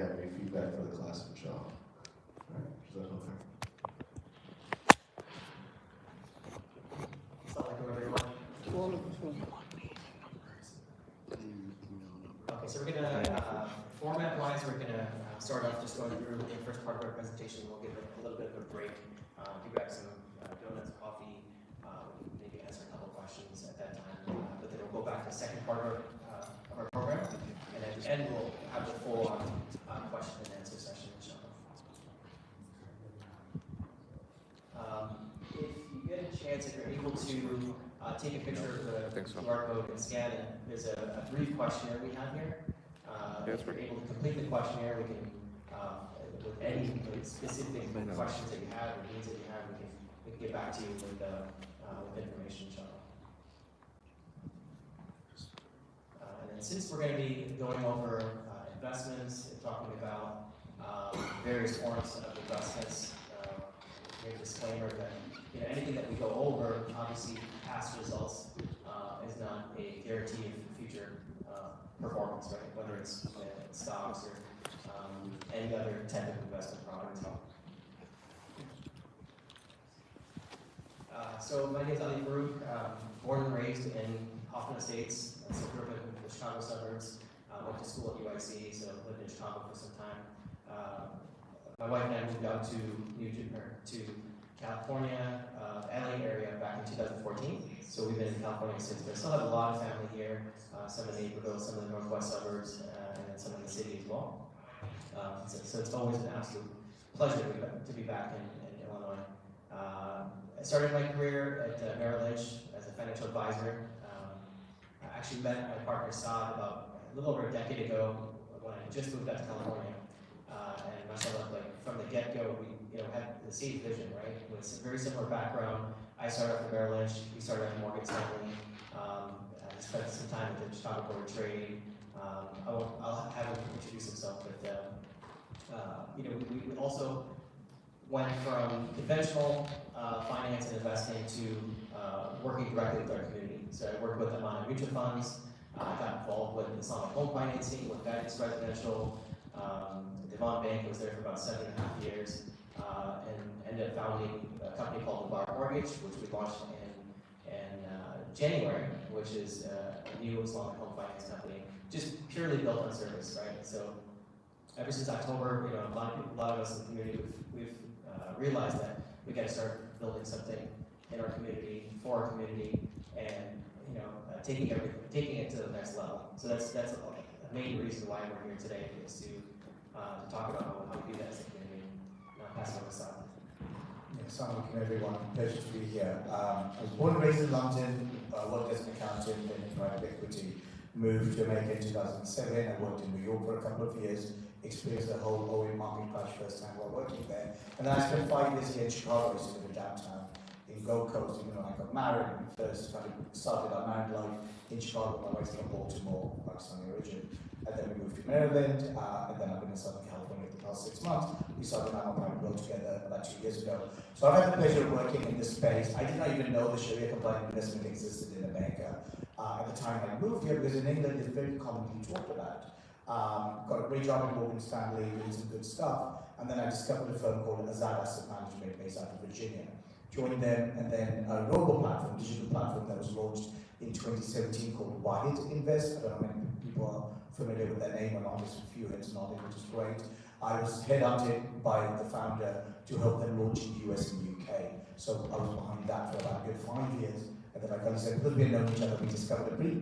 have any feedback for the class of Shaw. Right, is that okay? Okay, so we're gonna, format-wise, we're gonna start off just going through the first part of our presentation. We'll give a little bit of a break, grab some donuts, coffee, maybe answer a couple questions at that time. But then we'll go back to the second part of our program, and at the end we'll have the full question and answer session. If you get a chance, if you're able to take a picture of the QR code and scan it, there's a brief questionnaire we have here. If you're able to complete the questionnaire, we can, with any specific questions that you have or needs that you have, we can get back to you with information, inshallah. And then since we're going to be going over investments and talking about various forms of investments, here's a disclaimer that anything that we go over, obviously past results is not a guarantee of future performance, right? Whether it's stocks or any other type of investment product. So my name is Ali Farouk, born and raised in Hoffman Estates, suburban of the Chicago suburbs. Went to school at UIC, so lived in Chicago for some time. My wife and I moved out to California, LA area back in 2014. So we've been in California since then. Still have a lot of family here, some in Naperville, some in the northwest suburbs, and then some in the city as well. So it's always an absolute pleasure to be back in Illinois. I started my career at Merrill Lynch as a financial advisor. I actually met my partner Saad about a little over a decade ago when I just moved out to California. And mashallah, like from the get-go, we had the same vision, right? With a very similar background. I started off at Merrill Lynch. We started at Morgan Stanley. I spent some time at the Chicago Board of Trade. I'll have him introduce himself, but we also went from conventional finance and investing to working directly with our community. So I worked with them on mutual funds. I got involved with Islamic home financing, with Guidance Residential. Devon Bank was there for about 7.5 years, and ended up founding a company called the Bar Mortgage, which we launched in January, which is a new Islamic home finance company, just purely built on service, right? So ever since October, a lot of us in the community, we've realized that we got to start building something in our community, for our community, and taking it to the next level. So that's a main reason why we're here today, is to talk about how we do that as a community. Now pass it over to Saad. Assalamu alaikum everyone, pleasure to be here. I was born and raised in London, worked as an accountant, then in private equity, moved to America in 2007. I worked in New York for a couple of years, experienced the whole oil market crash first time while working there. And then I spent 5 years here in Chicago, so in downtown, in Gold Coast. When I got married, and first started our married life in Chicago. My wife's from Baltimore, Pakistani origin. And then we moved to Maryland, and then I've been in Southern California for the past 6 months. We started our private world together about 2 years ago. So I've had the pleasure of working in this space. I did not even know the Sharia compliant investment existed in America at the time I moved here, because in England it's very commonly talked about. Got a great job at Morgan Stanley, doing some good stuff, and then I discovered a firm called Azad Asset Management based out of Virginia. Joined them, and then a global platform, digital platform that was launched in 2017 called Wahid Invest. I don't know how many people are familiar with their name or not, there's a few heads nodding, which is great. I was headhunted by the founder to help them launch in the US and UK. So I was behind that for about a good 5 years. And then like I said, because we had known each other, we discovered a pretty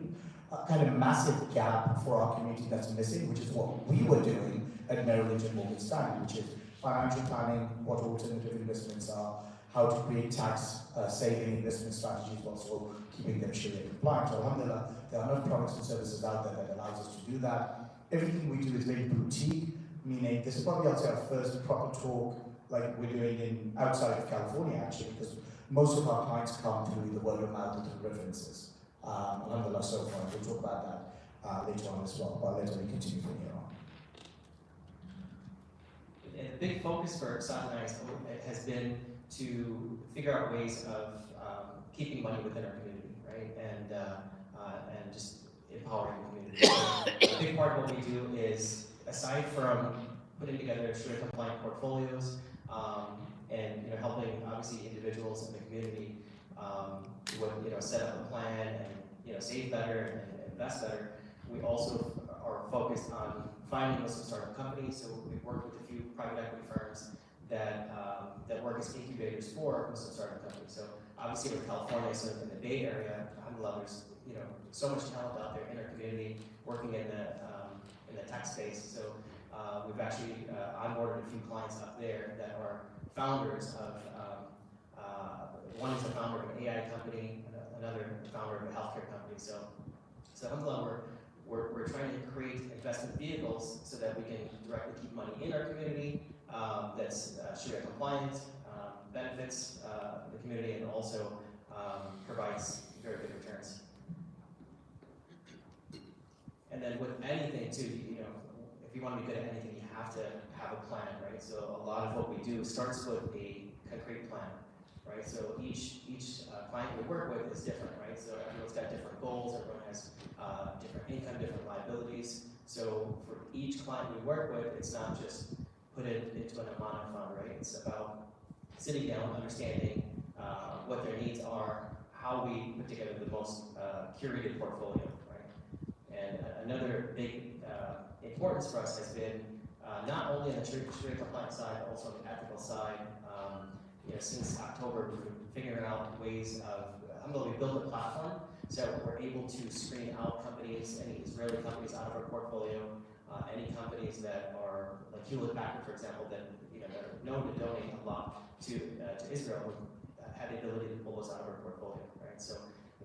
kind of massive gap for our community that's missing, which is what we were doing at Merrill Lynch and Morgan Stanley, which is financial planning, what alternative investments are, how to create tax saving investment strategies while also keeping them Sharia compliant. So alhamdulillah, there are enough products and services out there that allows us to do that. Everything we do is very boutique, meaning this is probably, I'd say, our first proper talk like we're doing outside of California, actually, because most of our clients come through the word of mouth and through references. Alhamdulillah, so far. We'll talk about that later on as well, but later we continue from here on. And a big focus for Saad and I has been to figure out ways of keeping money within our community, right? And just empowering the community. So a big part of what we do is aside from putting together Sharia compliant portfolios, and helping obviously individuals in the community with set up a plan and save better and invest better, we also are focused on finding Muslim startup companies. So we've worked with a few private equity firms that work as incubators for Muslim startup companies. So obviously with California, so in the Bay Area, alhamdulillah, there's so much talent out there in our community working in the tech space. So we've actually onboarded a few clients up there that are founders of, one is the founder of an AI company, another founder of a healthcare company. So alhamdulillah, we're trying to create investment vehicles so that we can directly keep money in our community that's Sharia compliant, benefits the community, and also provides very good returns. And then with anything too, if you want to be good at anything, you have to have a plan, right? So a lot of what we do starts with a concrete plan, right? So each client we work with is different, right? So everyone's got different goals, everyone has different income, different liabilities. So for each client we work with, it's not just put it into an amana fund, right? It's about sitting down, understanding what their needs are, how we put together the most curated portfolio, right? And another big importance for us has been not only on the Sharia compliance side, but also on the ethical side. Since October, we've been figuring out ways of, we built a platform so we're able to screen out companies, any Israeli companies out of our portfolio, any companies that are like Hewlett Packard, for example, that are known to donate a lot to Israel, we have the ability to pull those out of our portfolio, right? So,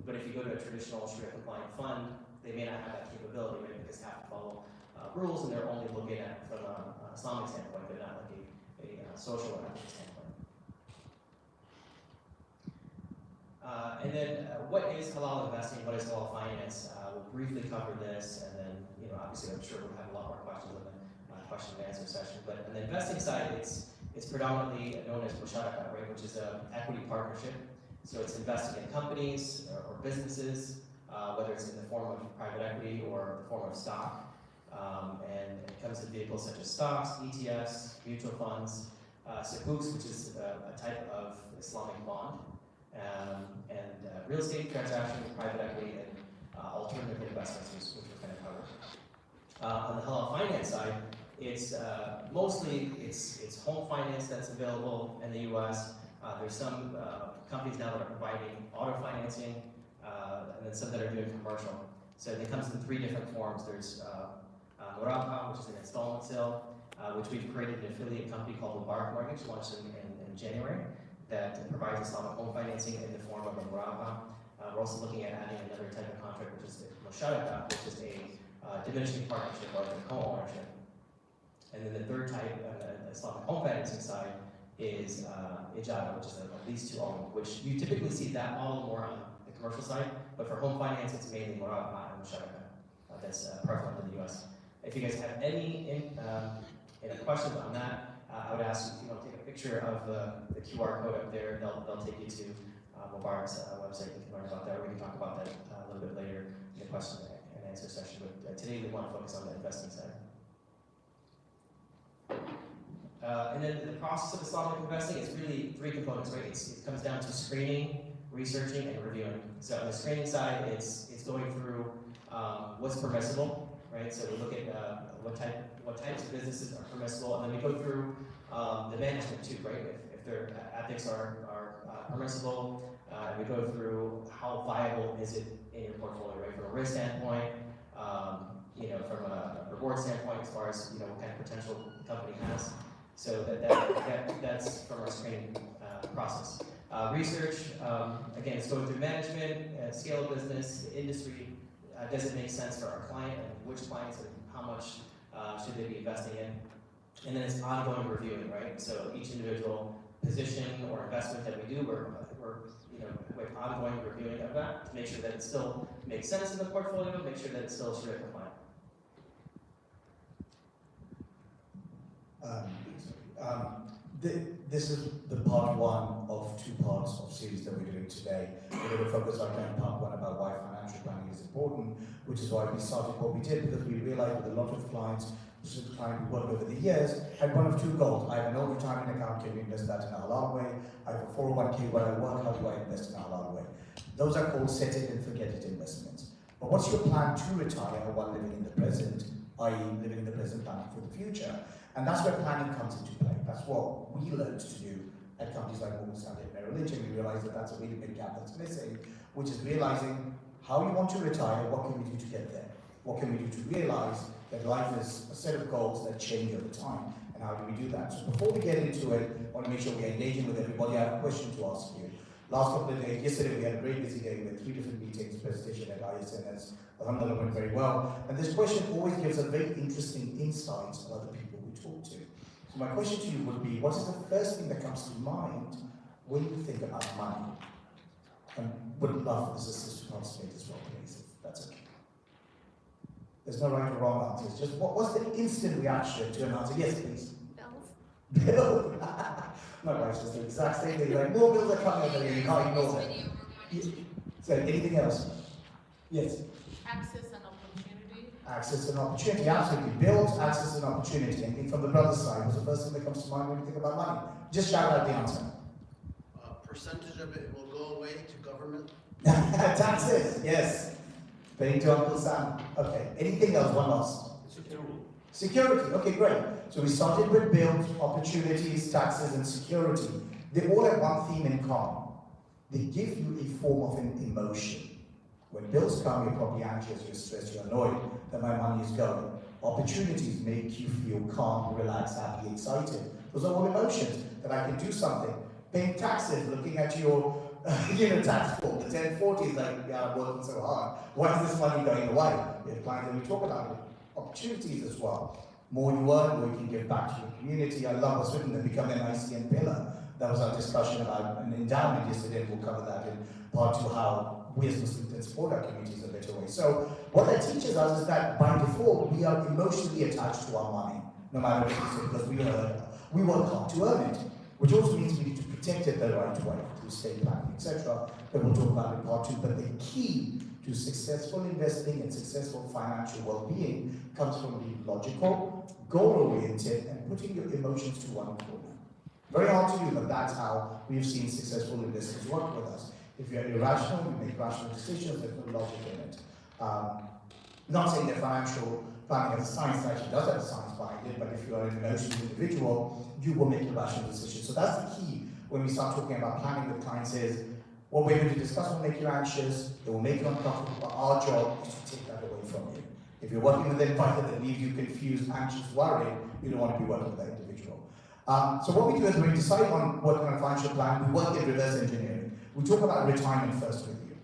but if you go to a traditional Sharia compliant fund, they may not have that capability, right? Because they have to follow rules, and they're only looking at it from an Islamic standpoint, but not like a social or ethical standpoint. And then what is halal investing? What is halal finance? We'll briefly cover this, and then obviously I'm sure we'll have a lot more questions on the question and answer session. But on the investing side, it's predominantly known as musharaka, right, which is an equity partnership. So it's investing in companies or businesses, whether it's in the form of private equity or the form of stock. And it comes in vehicles such as stocks, ETFs, mutual funds, sukuks, which is a type of Islamic bond, and real estate transactions, private equity, and alternative investments, which we're going to cover. On the halal finance side, it's mostly it's home finance that's available in the U.S. There's some companies now that are providing auto financing, and then some that are doing commercial. So it comes in three different forms. There's Murabha, which is an installment sale, which we've created an affiliate company called Mubarak Mortgage, launched in January, that provides Islamic home financing in the form of a Murabha. We're also looking at adding another type of contract, which is the Musharaka, which is a diminishing partnership or a co-ownership. And then the third type on the Islamic home financing side is Ijara, which is a lease to own, which you typically see that model more on the commercial side, but for home finance, it's mainly Murabha and Musharaka that's prevalent in the US. If you guys have any questions on that, I would ask you if you want to take a picture of the QR code up there. They'll take you to Mubarak's website. You can learn about that, or we can talk about that a little bit later in the question and answer session. But today we want to focus on the investing side. And then the process of Islamic investing is really three components, right? It comes down to screening, researching, and reviewing. So on the screening side, it's going through what's permissible, right? So we look at what types of businesses are permissible, and then we go through the management too, right? If their ethics are permissible, we go through how viable is it in your portfolio, right? From a risk standpoint, from a reward standpoint, as far as what kind of potential the company has. So that's from our screening process. Research, again, it's going through management, scale of business, the industry. Does it make sense for our client, and which clients and how much should they be investing in? And then it's ongoing reviewing, right? So each individual position or investment that we do, we're with ongoing reviewing of that to make sure that it still makes sense in the portfolio, make sure that it's still Sharia compliant. This is the part one of two parts of series that we're doing today. We're going to focus right now on part one about why financial planning is important, which is why we started what we did, because we realized with a lot of clients, this is the client who worked over the years, had one of two goals. I have an old retirement account, can we invest that in a halal way? I have a 401k where I work, how do I invest in a halal way? Those are called set it and forget it investments. But what's your plan to retire while living in the present, i.e. living in the present, planning for the future? And that's where planning comes into play. That's what we learned to do at companies like Morgan Stanley and Merrill Lynch, and we realized that that's a really big gap that's missing, which is realizing how you want to retire, what can we do to get there? What can we do to realize that life is a set of goals that change over time, and how do we do that? So before we get into it, I want to make sure we're engaging with everybody. I have a question to ask you. Last couple of days, yesterday we had a very busy day with 3 different meetings, presentation at ISNS, alhamdulillah went very well, and this question always gives a very interesting insight of other people we talk to. So my question to you would be, what is the first thing that comes to mind when you think about money? And would love for this assist to participate as well, please, if that's okay. There's no right or wrong answers, just what's the instant reaction to an answer? Yes, please. Bills. Bill. My wife's just the exact same thing, like more bills are coming over here, you can't ignore them. So anything else? Yes. Access and opportunity. Access and opportunity, absolutely. Bills, access and opportunity. Anything from the brother's side? What's the first thing that comes to mind when you think about money? Just shout out the answer. Percentage of it will go away to government. Taxes, yes. Paying to Uncle Sam. Okay. Anything else? One last. Security. Security. Okay, great. So we started with bills, opportunities, taxes, and security. They all have one theme in common. They give you a form of an emotion. When bills come, you're probably anxious, you're stressed, you're annoyed that my money is going. Opportunities make you feel calm, relaxed, happy, excited. Those are all emotions that I can do something. Paying taxes, looking at your tax form, the 1040 is like, yeah, I'm working so hard. Why is this money going away? We have clients that we talk about it. Opportunities as well. More you earn, more you can give back to your community. I love what's written, they become an ICN pillar. That was our discussion about an endowment yesterday, and we'll cover that in part 2, how we as Muslims can support our communities in a better way. So what that teaches us is that by default, we are emotionally attached to our money, no matter what it is, because we work hard to earn it, which also means we need to protect it the right way through estate planning, etc. That we'll talk about in part 2. But the key to successful investing and successful financial well-being comes from being logical, goal-oriented, and putting your emotions to one corner. Very hard to do, but that's how we've seen successful investors work with us. If you're irrational, you make rational decisions, there's no logic in it. Not saying that financial planning as a science actually does have a science behind it, but if you are an emotional individual, you will make irrational decisions. So that's the key when we start talking about planning with clients is, what we're going to discuss will make you anxious, it will make you uncomfortable, but our job is to take that away from you. If you're working with an advisor that leaves you confused, anxious, worried, you don't want to be working with that individual. So what we do is when we decide on working on a financial plan, we work in reverse engineering. We talk about retirement first with you.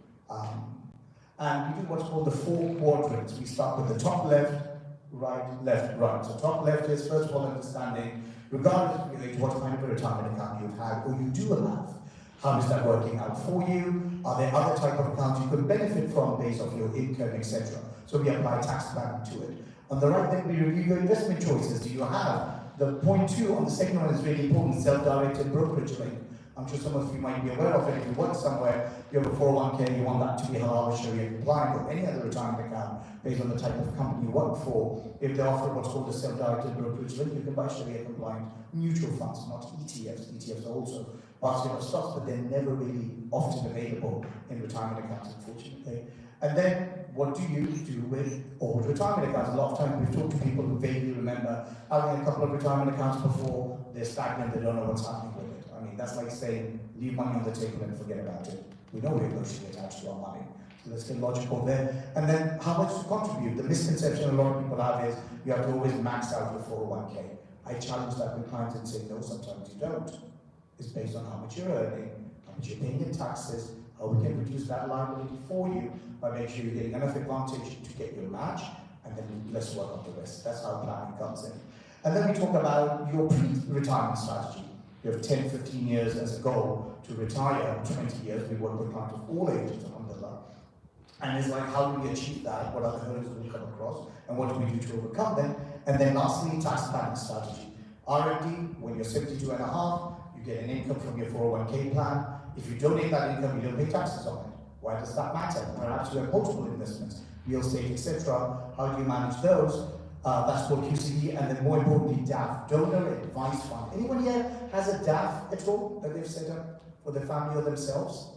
And we do what's called the 4 quadrants. We start with the top left, right, left, right. So top left is, first of all, understanding, regardless of what kind of a retirement account you've had or you do have, how is that working out for you? Are there other type of accounts you could benefit from based off your income, etc.? So we apply tax planning to it. On the right, then we review your investment choices. Do you have? The point 2 on the second one is really important, self-directed brokerage link. I'm sure some of you might be aware of it. If you work somewhere, you have a 401k, you want that to be halal, Sharia compliant, or any other retirement account based on the type of company you work for. If they offer what's called a self-directed brokerage link, you can buy Sharia compliant mutual funds, not ETFs. ETFs are also basket of stocks, but they're never really often available in retirement accounts, unfortunately. And then, what do you do with old retirement accounts? A lot of times we've talked to people who vaguely remember having a couple of retirement accounts before, they're stagnant, they don't know what's happening with it. I mean, that's like saying, leave money on the table and forget about it. We know we're emotionally attached to our money. So let's get logical there. And then, how much to contribute? The misconception a lot of people have is, you have to always max out your 401k. I challenge that with clients and say, no, sometimes you don't. It's based on how much you're earning, how much you're paying in taxes, how we can reduce that liability for you by making sure you're getting enough advantage to get your match, and then let's work on the rest. That's how planning comes in. And then we talk about your pre-retirement strategy. You have 10, 15 years as a goal to retire, 20 years. We work with clients of all ages, alhamdulillah. And it's like, how do we achieve that? What other hurdles do we come across? And what do we do to overcome them? And then lastly, tax planning strategy. R&D, when you're 72 and a half, you get an income from your 401k plan. If you donate that income, you don't pay taxes on it. Why does that matter? Perhaps you have multiple investments, real estate, etc. How do you manage those? That's called QCD, and then more importantly, DAF, Donor Advice Fund. Anyone here has a DAF at all that they've set up for their family or themselves?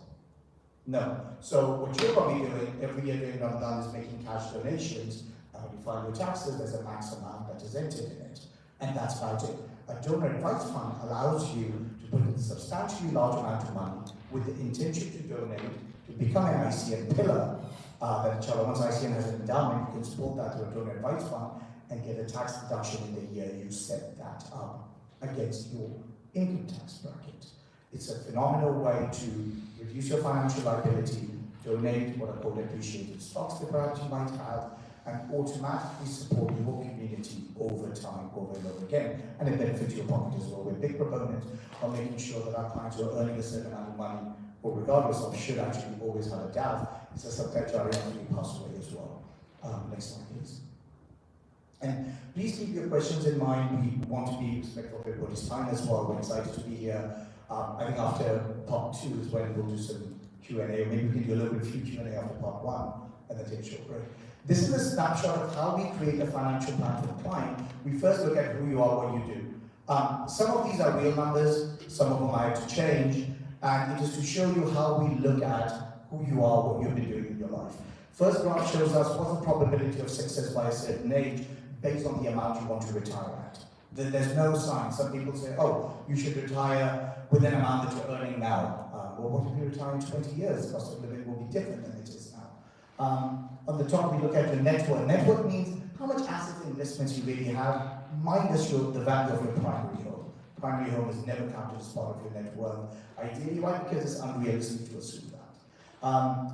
No. So what you're probably doing every year during Ramadan is making cash donations. And when you file your taxes, there's a max amount that is entered in it. And that's about it. A donor advice fund allows you to put in a substantially large amount of money with the intention to donate, to become an ICN pillar, that inshallah, once ICN has an endowment, you can support that through a donor advice fund and get a tax deduction in the year you set that up against your income tax bracket. It's a phenomenal way to reduce your financial liability, donate what are called appreciated stocks that perhaps you might have, and automatically support your community over time, over and over again, and it benefits your pocket as well. We're big proponents of making sure that our clients who are earning a certain amount of money, or regardless of, should actually always have a DAV. It's a subject area after you pass away as well. Next slide, please. And please keep your questions in mind. We want to be respectful of everybody's time as well. We're excited to be here. I think after part 2 is when we'll do some Q&A, or maybe we can do a little bit of Q&A after part 1, and then take a short break. This is a snapshot of how we create a financial plan for the client. We first look at who you are, what you do. Some of these are real numbers, some of them I have to change, and it is to show you how we look at who you are, what you've been doing in your life. First graph shows us what's the probability of success by a certain age based on the amount you want to retire at. There's no sign. Some people say, oh, you should retire with an amount that you're earning now. Well, what if you retire in 20 years? The cost of living will be different than it is now. On the top, we look at your net worth. Net worth means how much assets and investments you really have, minus the value of your primary home. Primary home is never counted as part of your net worth. Ideally, why? Because it's unrealistic to assume that.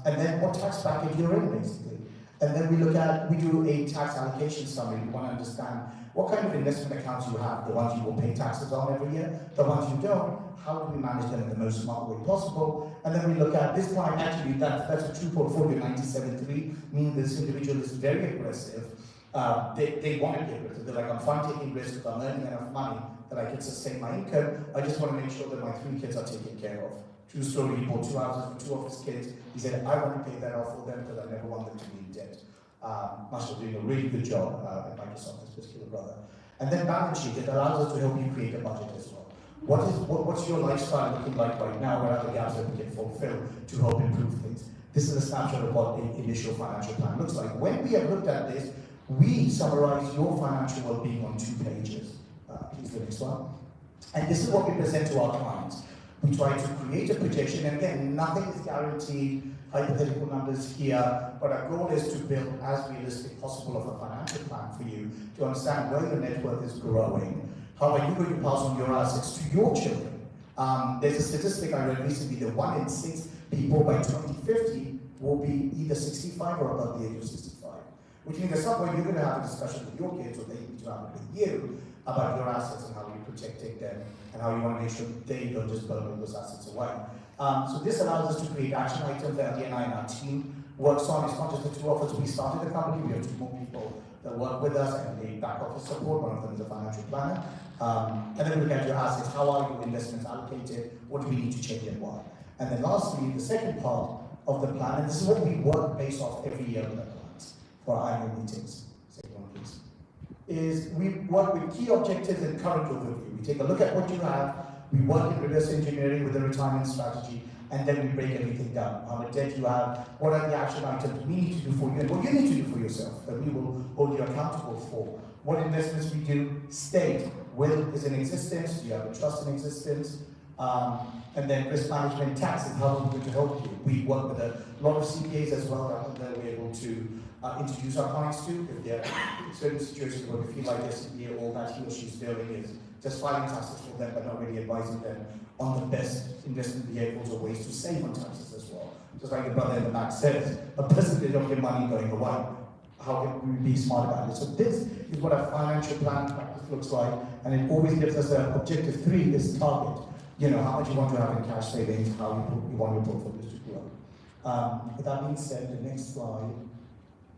And then what tax bracket you're in, basically. And then we do a tax allocation summary. We want to understand what kind of investment accounts you have, the ones you will pay taxes on every year, the ones you don't, how do we manage them in the most smart way possible? And then we look at this client, actually, that's a true portfolio, 97.3, meaning this individual is very aggressive. They want to get rid of it. They're like, I'm fine taking risks, if I'm earning enough money that I can sustain my income, I just want to make sure that my 3 kids are taken care of. True story, he bought 2 houses for 2 of his kids. He said, I want to pay that off for them because I never want them to be in debt. Marshall doing a really good job at Microsoft, this particular brother. And then balance sheet, it allows us to help you create a budget as well. What's your lifestyle looking like right now? What are the gaps that we can fulfill to help improve things? This is a snapshot of what the initial financial plan looks like. When we have looked at this, we summarize your financial well-being on 2 pages. Please, the next one. And this is what we present to our clients. We try to create a projection, and again, nothing is guaranteed, hypothetical numbers here, but our goal is to build as realistic possible of a financial plan for you to understand where your net worth is growing. How are you going to pass on your assets to your children? There's a statistic I read recently that 1 in 6 people by 2050 will be either 65 or above the age of 65. Which means at some point you're going to have a discussion with your kids, or they need to have it with you, about your assets and how you're protecting them, and how you want to make sure they don't just burn all those assets away. So this allows us to create action items that Ali and I and our team works on. It's not just the 2 of us. We started the company. We have 2 more people that work with us and they back office support. One of them is a financial planner. And then we look at your assets. How are your investments allocated? What do we need to change and why? And then lastly, the second part of the plan, and this is what we work based off every year with our clients for our annual meetings. Second one, please. Is we work with key objectives and current overview. We take a look at what you have, we work in reverse engineering with a retirement strategy, and then we break everything down. How much debt you have, what are the action items we need to do for you, and what you need to do for yourself, that we will hold you accountable for. What investments we do, state, will is in existence, do you have a trust in existence, and then risk management, taxes, how are we going to help you? We work with a lot of CPAs as well that we're able to introduce our clients to. If there are certain situations where we feel like their CPA, all that he or she's doing is just filing taxes for them, but not really advising them on the best investment vehicles or ways to save on taxes as well. Just like the brother in the back says, a percentage of your money going away. How can we be smart about it? So this is what a financial plan practice looks like, and it always gives us an objective 3 is target. You know, how much you want to have in cash savings, how you want your portfolios to grow. With that being said, the next slide,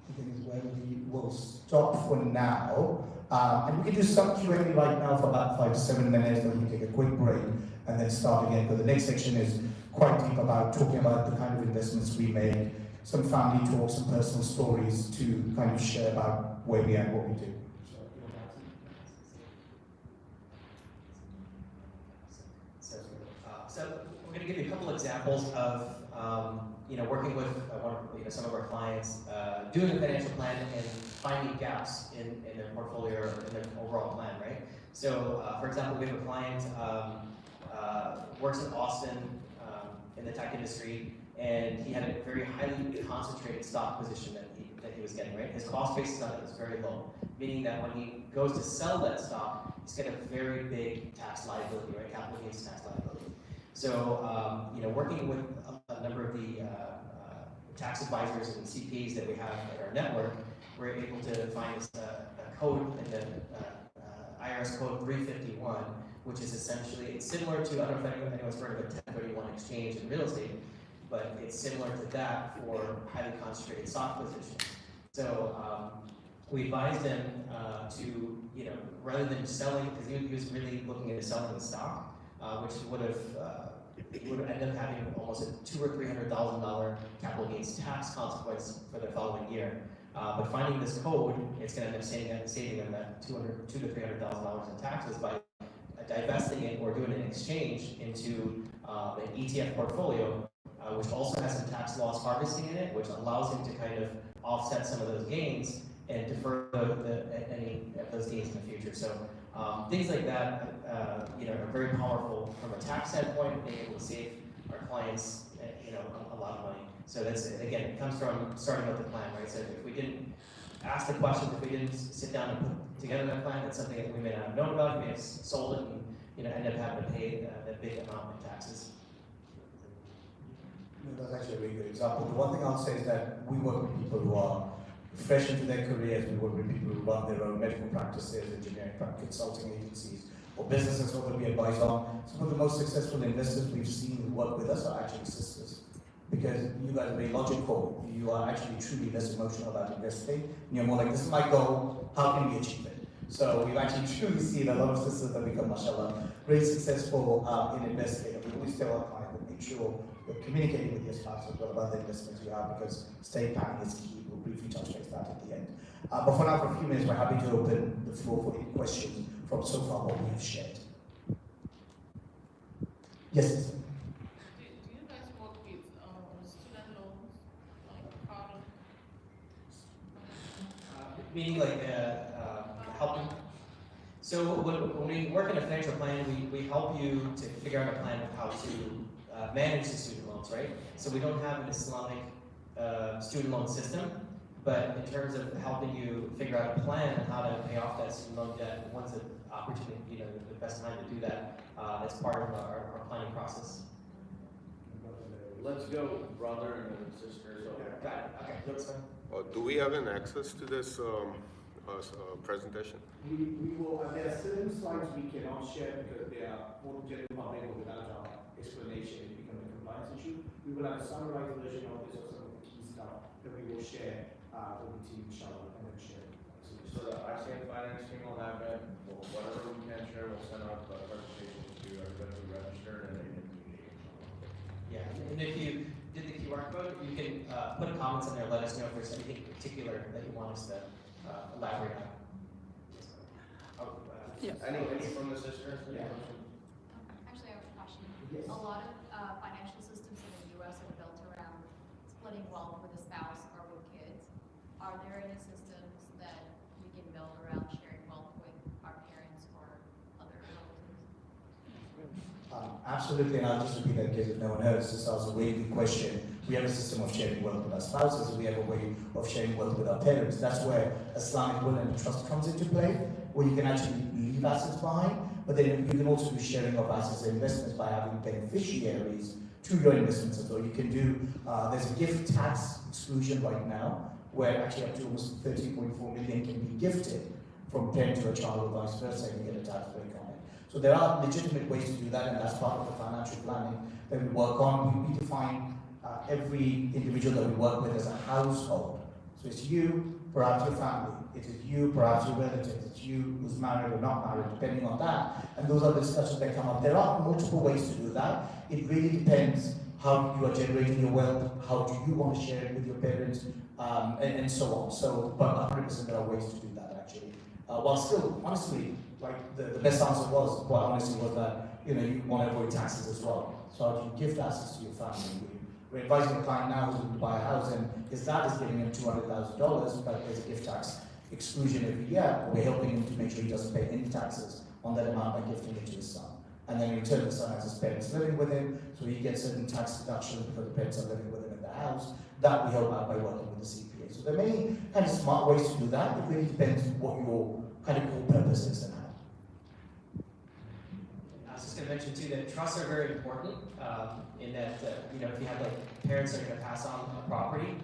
I think is where we will stop for now. And we can do some Q&A right now for about 5 to 7 minutes, then we can take a quick break and then start again. But the next section is quite deep about talking about the kind of investments we make, some family talk, some personal stories to kind of share about where we are and what we do. So we're going to give you a couple examples of working with some of our clients, doing a financial plan and finding gaps in their portfolio or in their overall plan, right? So, for example, we have a client works in Austin in the tech industry, and he had a very highly concentrated stock position that he was getting, right? His cost basis on it was very low, meaning that when he goes to sell that stock, he's got a very big tax liability, right? Capital gains tax liability. So, working with a number of the tax advisors and CPAs that we have at our network, we're able to find a code in the IRS code 351, which is essentially, it's similar to, I don't know if anyone's heard of a 1031 exchange in real estate, but it's similar to that for highly concentrated stock positions. So we advised him to, rather than selling, because he was really looking into selling the stock, which would have ended up having almost a $200,000 or $300,000 capital gains tax consequence for the following year. But finding this code, it's going to end up saving them that $200,000 to $300,000 in taxes by divesting it or doing an exchange into an ETF portfolio, which also has some tax loss harvesting in it, which allows him to kind of offset some of those gains and defer any of those gains in the future. So things like that, are very powerful from a tax standpoint, being able to save our clients, a lot of money. So that's, again, it comes from starting with the plan, right? So if we didn't ask the questions, if we didn't sit down and put together that plan, that's something that we may not have known about, we may have sold it and, end up having to pay that big amount in taxes. That's actually a really good example. The one thing I'll say is that we work with people who are fresh into their careers. We work with people who run their own medical practices, engineering consulting agencies, or businesses that we advise on. Some of the most successful investors we've seen who work with us are actually sisters. Because you guys are very logical. You are actually truly less emotional about investing. And you're more like, this is my goal, how can we achieve it? So we've actually truly seen a lot of sisters that become, mashallah, very successful in investing. And we always tell our clients that make sure you're communicating with your spouse as well about the investments you have, because estate planning is key. We'll briefly touch base that at the end. But for now, for a few minutes, we're happy to open the floor for any questions from so far what we have shared. Yes. Do you guys work with student loans, like product? Meaning like helping. So when we work in a financial plan, we help you to figure out a plan of how to manage the student loans, right? So we don't have an Islamic student loan system, but in terms of helping you figure out a plan on how to pay off that student loan debt, when's the opportunity, the best time to do that, that's part of our planning process. Let's go, brother and then sister. So. Got it, okay, that's fine. Do we have an access to this presentation? We will, there are certain slides we cannot share because they are for the general public or without our explanation, it becomes a compliance issue. We will have a summarized version of this or some of the key stuff that we will share with the team, inshallah, and then share. So the ICN finance team will have it, whatever we can share, we'll send out the presentations to everybody who registered and they can communicate. Yeah, and if you did the QR code, you can put comments in there, let us know if there's anything particular that you want us to elaborate on. Any from the sisters? Yeah. Actually, I have a question. Yes. A lot of financial systems in the U.S. are built around splitting wealth with a spouse or with kids. Are there any systems that we can build around sharing wealth with our parents or other relatives? Absolutely, and I'll just repeat that in case if no one heard. This is a really good question. We have a system of sharing wealth with our spouses. We have a way of sharing wealth with our parents. That's where Islamic will and trust comes into play, where you can actually leave assets behind, but then you can also do sharing of assets and investments by having beneficiaries to your investments as well. You can do, there's a gift tax exclusion right now, where actually up to almost 13.4 million can be gifted from parent to a child or vice versa, and you get a tax break on it. So there are legitimate ways to do that, and that's part of the financial planning that we work on. We define every individual that we work with as a household. So it's you, perhaps your family. It is you, perhaps your relatives. It's you who's married or not married, depending on that. And those are the discussions that come up. There are multiple ways to do that. It really depends how you are generating your wealth, how do you want to share it with your parents, and so on. So, but 100% there are ways to do that actually. While still, honestly, like the best answer was, quite honestly, was that you want to avoid taxes as well. So how do you gift assets to your family? We're advising a client now who's going to buy a house and his dad is giving him $200,000, but there's a gift tax exclusion every year. We're helping him to make sure he doesn't pay any taxes on that amount by gifting it to his son. And then in return, the son has his parents living with him, so he gets certain tax deductions because the parents are living with him in the house. That we help out by working with the CPA. So there are many kind of smart ways to do that. It really depends what your kind of core purpose is and how. I was just going to mention too that trusts are very important in that you know, if you have like parents that are going to pass on a property,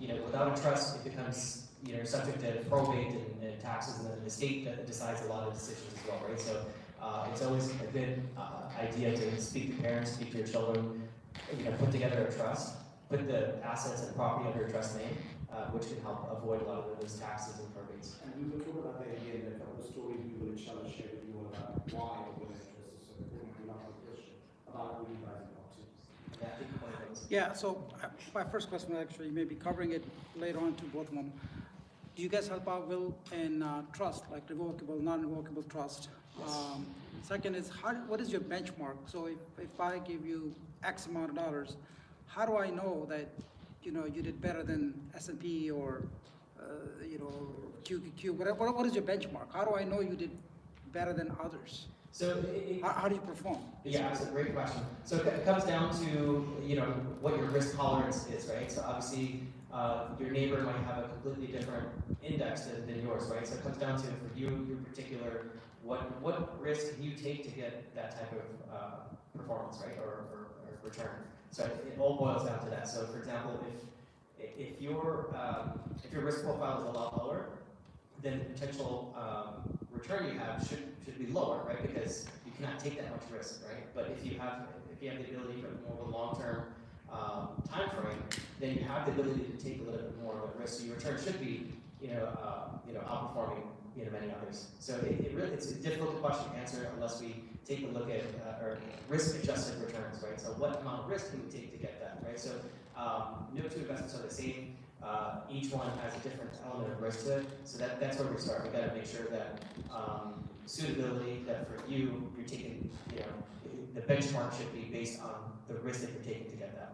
you know, without a trust, it becomes, you know, subject to probate and taxes, and the state that decides a lot of decisions as well, right? So it's always a good idea to speak to parents, speak to your children, you know, put together a trust, put the assets and property under a trust name, which can help avoid a lot of those taxes and probates. And we will talk about that again, a couple of stories we will inshallah share with you all about why we're interested, so we will have a question about what you guys want to. Yeah, I think one of those. Yeah, so my first question, actually, maybe covering it later on to both of them. Do you guys help out will in trust, like revocable, non-revocable trust? Second is, what is your benchmark? So if I give you X amount of dollars, how do I know that, you know, you did better than S&P or, you know, QQQ, whatever, what is your benchmark? How do I know you did better than others? So How do you perform? yeah, it's a great question. So it comes down to, you know, what your risk tolerance is, right? So obviously, your neighbor might have a completely different index than yours, right? So it comes down to, for you, your particular, what risk can you take to get that type of performance, right, or return? So it all boils down to that. So for example, if your risk profile is a lot lower, then the potential return you have should be lower, right? Because you cannot take that much risk, right? But if you have the ability for more of a long-term time frame, then you have the ability to take a little bit more of a risk. So your return should be, outperforming, many others. So it's a difficult question to answer unless we take a look at or risk-adjusted returns, right? So what amount of risk can we take to get that, right? So no two investments are the same. Each one has a different element of risk to it. So that's where we start. We got to make sure that suitability, that for you, you're taking, the benchmark should be based on the risk that you're taking to get that.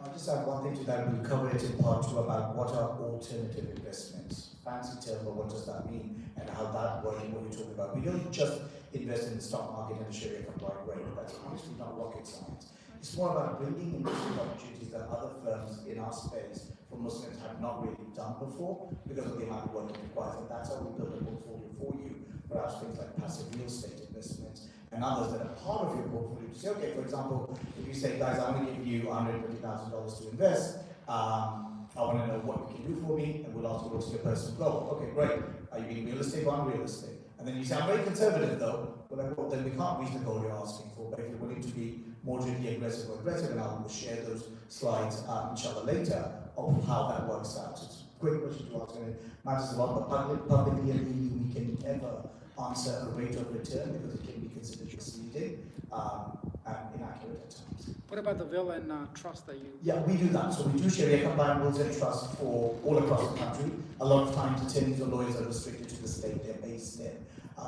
I'll just add one thing to that. We'll cover it in part 2 about what are alternative investments. Fancy term, but what does that mean and how that works and what you're talking about. We don't just invest in the stock market and the Sharia compliant way. That's honestly not rocket science. It's more about bringing in different opportunities that other firms in our space for Muslims have not really done before because of the amount of work it requires. And that's how we build a portfolio for you. Perhaps things like passive real estate investments and others that are part of your portfolio. To say, okay, for example, if you say, guys, I'm going to give you $120,000 to invest, I want to know what you can do for me, and we'll ask you what's your personal goal. Okay, great. Are you in real estate or non-real estate? And then you say, I'm very conservative though. Well, then we can't reach the goal you're asking for. But if you're willing to be moderately aggressive or aggressive, and I will share those slides, inshallah, later, of how that works out. It's a great question to ask, and it matters a lot, but publicly and legally, we can never answer a rate of return because it can be considered misleading and inaccurate at times. What about the will and trust that you? Yeah, we do that. So we do Sharia compliant wills and trusts for all across the country. A lot of times attorneys or lawyers are restricted to the state they're based in.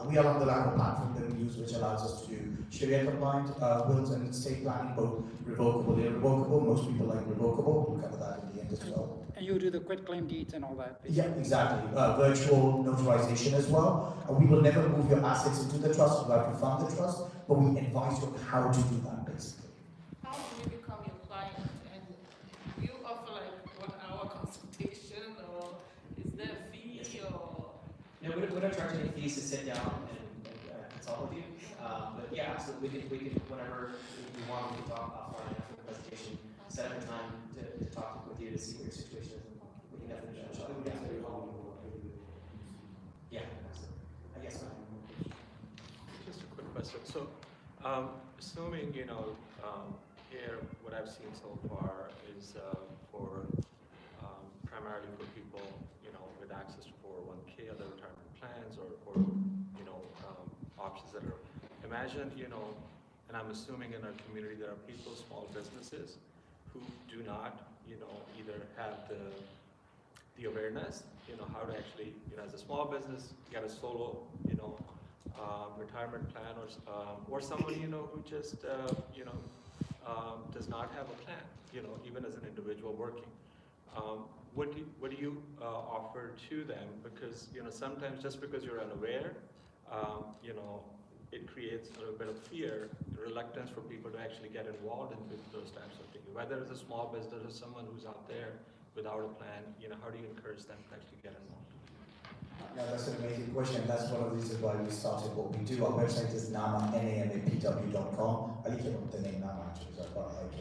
We are on the Alhamdulillah platform that we use, which allows us to do Sharia compliant wills and estate planning, both revocable and irrevocable. Most people like revocable. We'll cover that in the end as well. And you do the quitclaim deeds and all that? Yeah, exactly. Virtual notarization as well. We will never move your assets into the trust. You have to fund the trust, but we advise you on how to do that, basically. How do we become your client? And do you offer like 1 hour consultation, or is there a fee, or? No, we don't charge any fees to sit down and consult with you. But yeah, absolutely, we can whenever you want, we can talk offline after the presentation, set up a time to talk with you to see what your situation is. And we can definitely show you. Yeah, absolutely. I guess so. Just a quick question. So, assuming, here what I've seen so far is for primarily for people, with access to 401k, other retirement plans, or options that are, imagine, and I'm assuming in our community there are people, small businesses, who do not, either have the awareness, how to actually, as a small business, get a solo, retirement plan, or someone, who just, does not have a plan, even as an individual working. What do you offer to them? Because, sometimes just because you're unaware, it creates a little bit of fear, reluctance for people to actually get involved in those types of things. Whether it's a small business or someone who's out there without a plan, how do you encourage them to actually get involved? Yeah, that's an amazing question. That's one of the reasons why we started what we do. Our website is namapw.com. I think I wrote the name Nama actually, so I quite like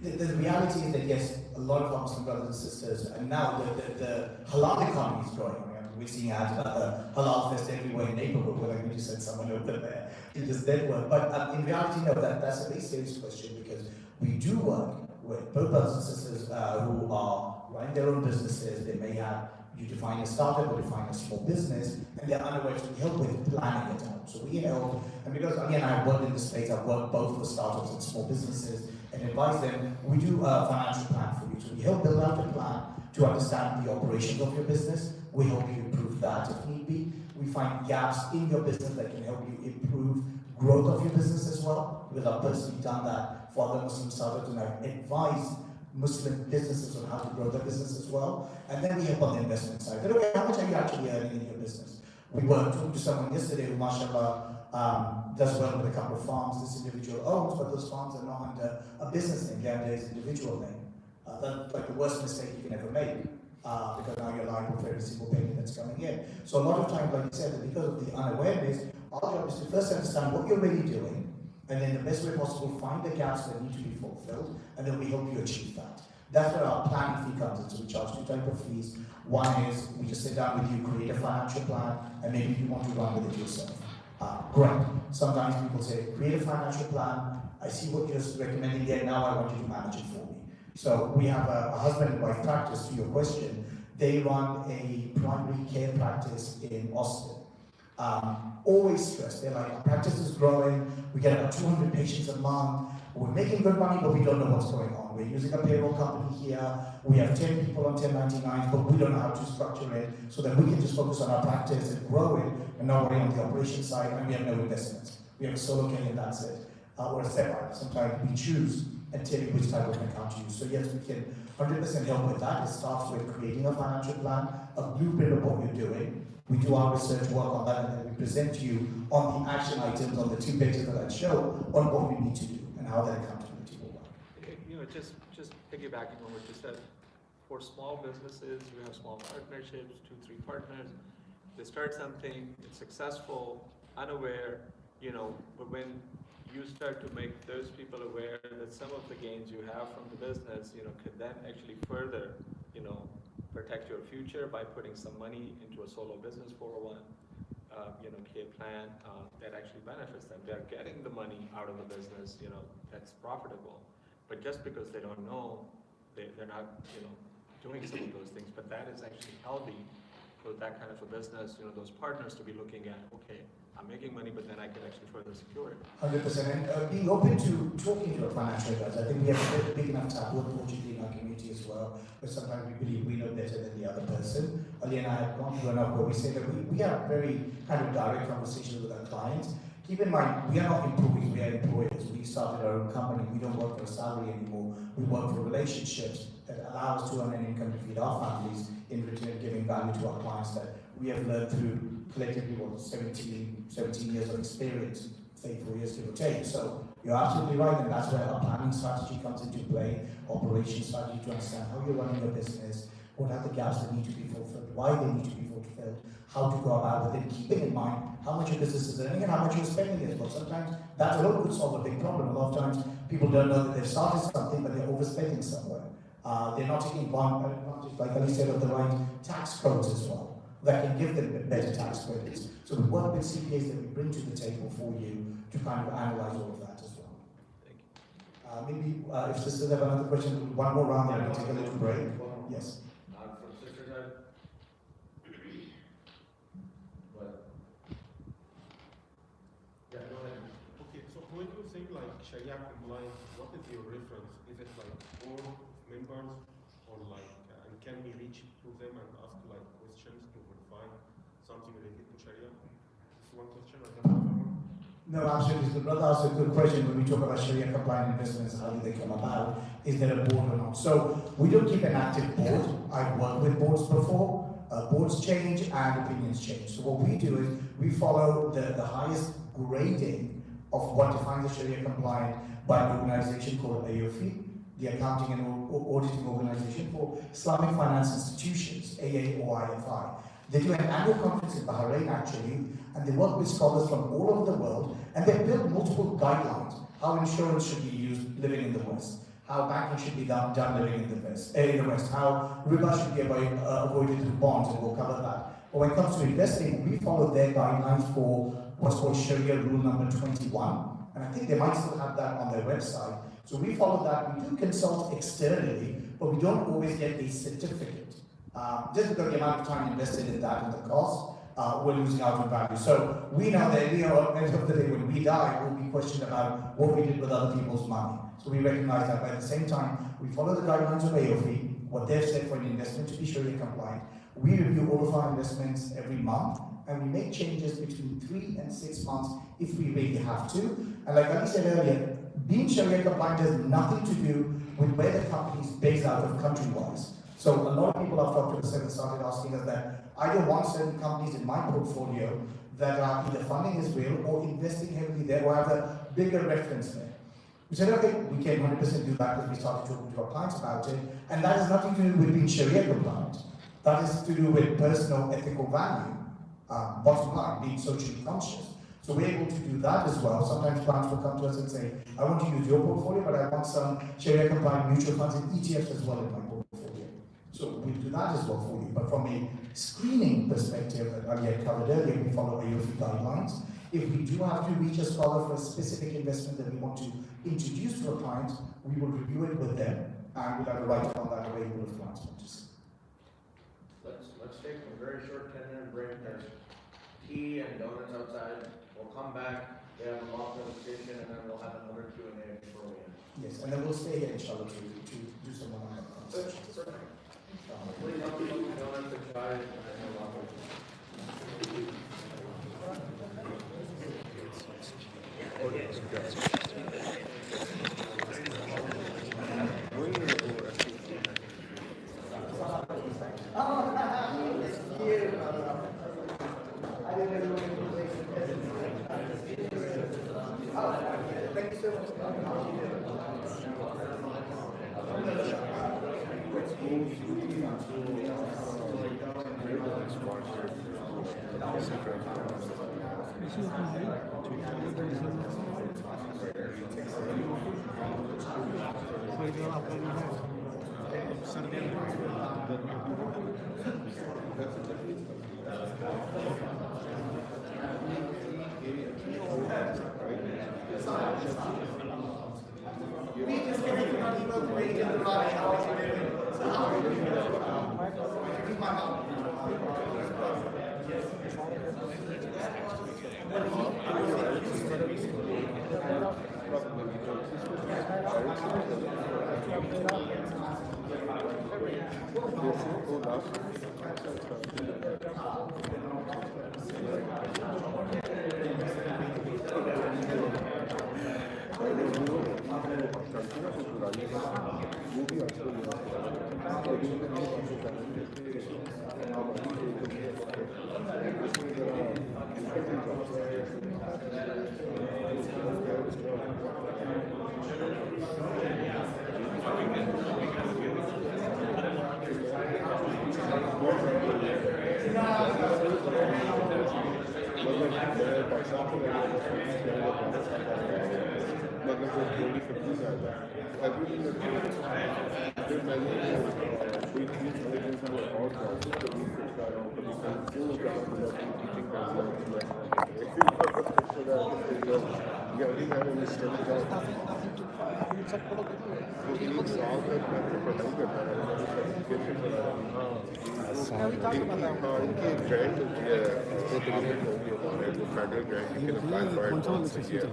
it. The reality is that yes, a lot of our Muslim brothers and sisters, and now the halal economy is growing. We're seeing ads about the halal fest everywhere in Naperville. We're like, we just sent someone over there to just dead work. But in reality, no, that's a very serious question, because we do work with both brothers and sisters who are running their own businesses. They may have, you define a startup or define a small business, and they're unaware, so we help with planning it out. So we help, and because again, I've worked in the space, I've worked both for startups and small businesses, and advise them, we do a financial plan for you. So we help build out a plan to understand the operations of your business. We help you improve that if need be. We find gaps in your business that can help you improve growth of your business as well, because I've personally done that for other Muslim startups, and I've advised Muslim businesses on how to grow their business as well. And then we help on the investment side. But okay, how much are you actually earning in your business? We were talking to someone yesterday who, mashallah, does well with a couple of farms this individual owns, but those farms are not under a business name, they're under his individual name. That's like the worst mistake you can ever make, because now you're liable for every single payment that's coming in. So a lot of times, like you said, that because of the unawareness, our job is to first understand what you're really doing, and then the best way possible, find the gaps that need to be fulfilled, and then we help you achieve that. That's where our planning fee comes in. So we charge two types of fees. One is we just sit down with you, create a financial plan, and maybe you want to run with it yourself. Great. Sometimes people say, create a financial plan. I see what you're recommending there. Now I want you to manage it for me. So we have a husband and wife practice, to your question. They run a primary care practice in Austin. Always stressed. They're like, our practice is growing. We get about 200 patients a month. We're making good money, but we don't know what's going on. We're using a payroll company here. We have 10 people on 1099s, but we don't know how to structure it so that we can just focus on our practice and grow it and not worry on the operation side, and we have no investments. We have a solo K and that's it. Or a separate. Sometimes we choose and tell you which type of account to use. So yes, we can 100% help with that. It starts with creating a financial plan, a blueprint of what you're doing. We do our research work on that, and then we present to you on the action items on the 2 pages that I show on what we need to do and how that accountability will work. Just piggybacking on what you said, for small businesses, we have small partnerships, 2, 3 partners. They start something, it's successful, unaware, but when you start to make those people aware that some of the gains you have from the business, could then actually further, protect your future by putting some money into a solo business 401, K plan that actually benefits them. They're getting the money out of the business, that's profitable. But just because they don't know, they're not, doing some of those things. But that is actually healthy for that kind of a business, those partners to be looking at, okay, I'm making money, but then I can actually further secure it. 100%. And being open to talking to a financial advisor. I think we have a big enough taboo, unfortunately, in our community as well, but sometimes we believe we know better than the other person. Ali and I have gone through enough where we say that we have very kind of direct conversations with our clients. Keep in mind, we are not employees, we are employers. We started our own company. We don't work for a salary anymore. We work for relationships that allow us to earn an income to feed our families, in return giving value to our clients that we have learned through collectively 17 years of experience, 34 years give or take. So you're absolutely right, and that's where our planning strategy comes into play, operation strategy to understand how you're running your business, what are the gaps that need to be fulfilled, why they need to be fulfilled, how to go about it, and keeping in mind how much your business is earning and how much you're spending as well. Sometimes that alone could solve a big problem. A lot of times people don't know that they've started something, but they're overspending somewhere. They're not taking advantage, like Ali said, of the right tax codes as well that can give them better tax credits. So we work with CPAs that we bring to the table for you to kind of analyze all of that as well. Thank you. Maybe if sisters have another question, one more round, then we'll take a little break. Yes. From sister side? What? Yeah, go ahead. Okay, so when you say like Sharia compliance, what is your reference? Is it like all members, or like, and can we reach to them and ask like questions to verify something related to Sharia? This is one question, I can have one. No, absolutely. The brother asked a good question when we talk about Sharia compliant investments, how do they come about? Is there a board or not? So we don't keep an active board. I've worked with boards before. Boards change and opinions change. So what we do is we follow the highest grading of what defines a Sharia compliant by an organization called AOFI, the Accounting and Auditing Organization for Islamic Finance Institutions, AAOIFI. They do an annual conference in Bahrain actually, and they work with scholars from all over the world, and they build multiple guidelines, how insurance should be used living in the West, how banking should be done living in the West, how riba should be avoided through bonds, and we'll cover that. But when it comes to investing, we follow their guidelines for what's called Sharia Rule number 21, and I think they might still have that on their website. So we follow that. We do consult externally, but we don't always get a certificate. Just because the amount of time invested in that and the cost, we're losing out on value. So we know that at the end of the day, when we die, we'll be questioned about what we did with other people's money. So we recognize that, but at the same time, we follow the guidelines of AOFI, what they've said for an investment to be Sharia compliant. We review all of our investments every month, and we make changes between 3 and 6 months if we really have to. And like Ali said earlier, being Sharia compliant has nothing to do with where the company is based out of country-wise. So a lot of people I've talked to have started asking us that I don't want certain companies in my portfolio that are either funding Israel or investing heavily there or have a bigger reference there. We said, okay, we can 100% do that because we started talking to our clients about it, and that has nothing to do with being Sharia compliant. That is to do with personal ethical value, bottom line, being socially conscious. So we're able to do that as well. Sometimes clients will come to us and say, I want to use your portfolio, but I want some Sharia compliant mutual funds and ETFs as well in my portfolio. So we'll do that as well for you. But from a screening perspective, that Ali had covered earlier, we follow AOFI guidelines. If we do have to reach a scholar for a specific investment that we want to introduce to a client, we will review it with them, and we'll have a write-up on that available if clients want to see. Let's take a very short 10-minute break. There's tea and donuts outside. We'll come back, we have a long presentation, and then we'll have another Q&A before we end. Yes, and then we'll stay here, inshallah, to do some more conversation. Please help me with the donuts and chai and a lot more. Thank you so much.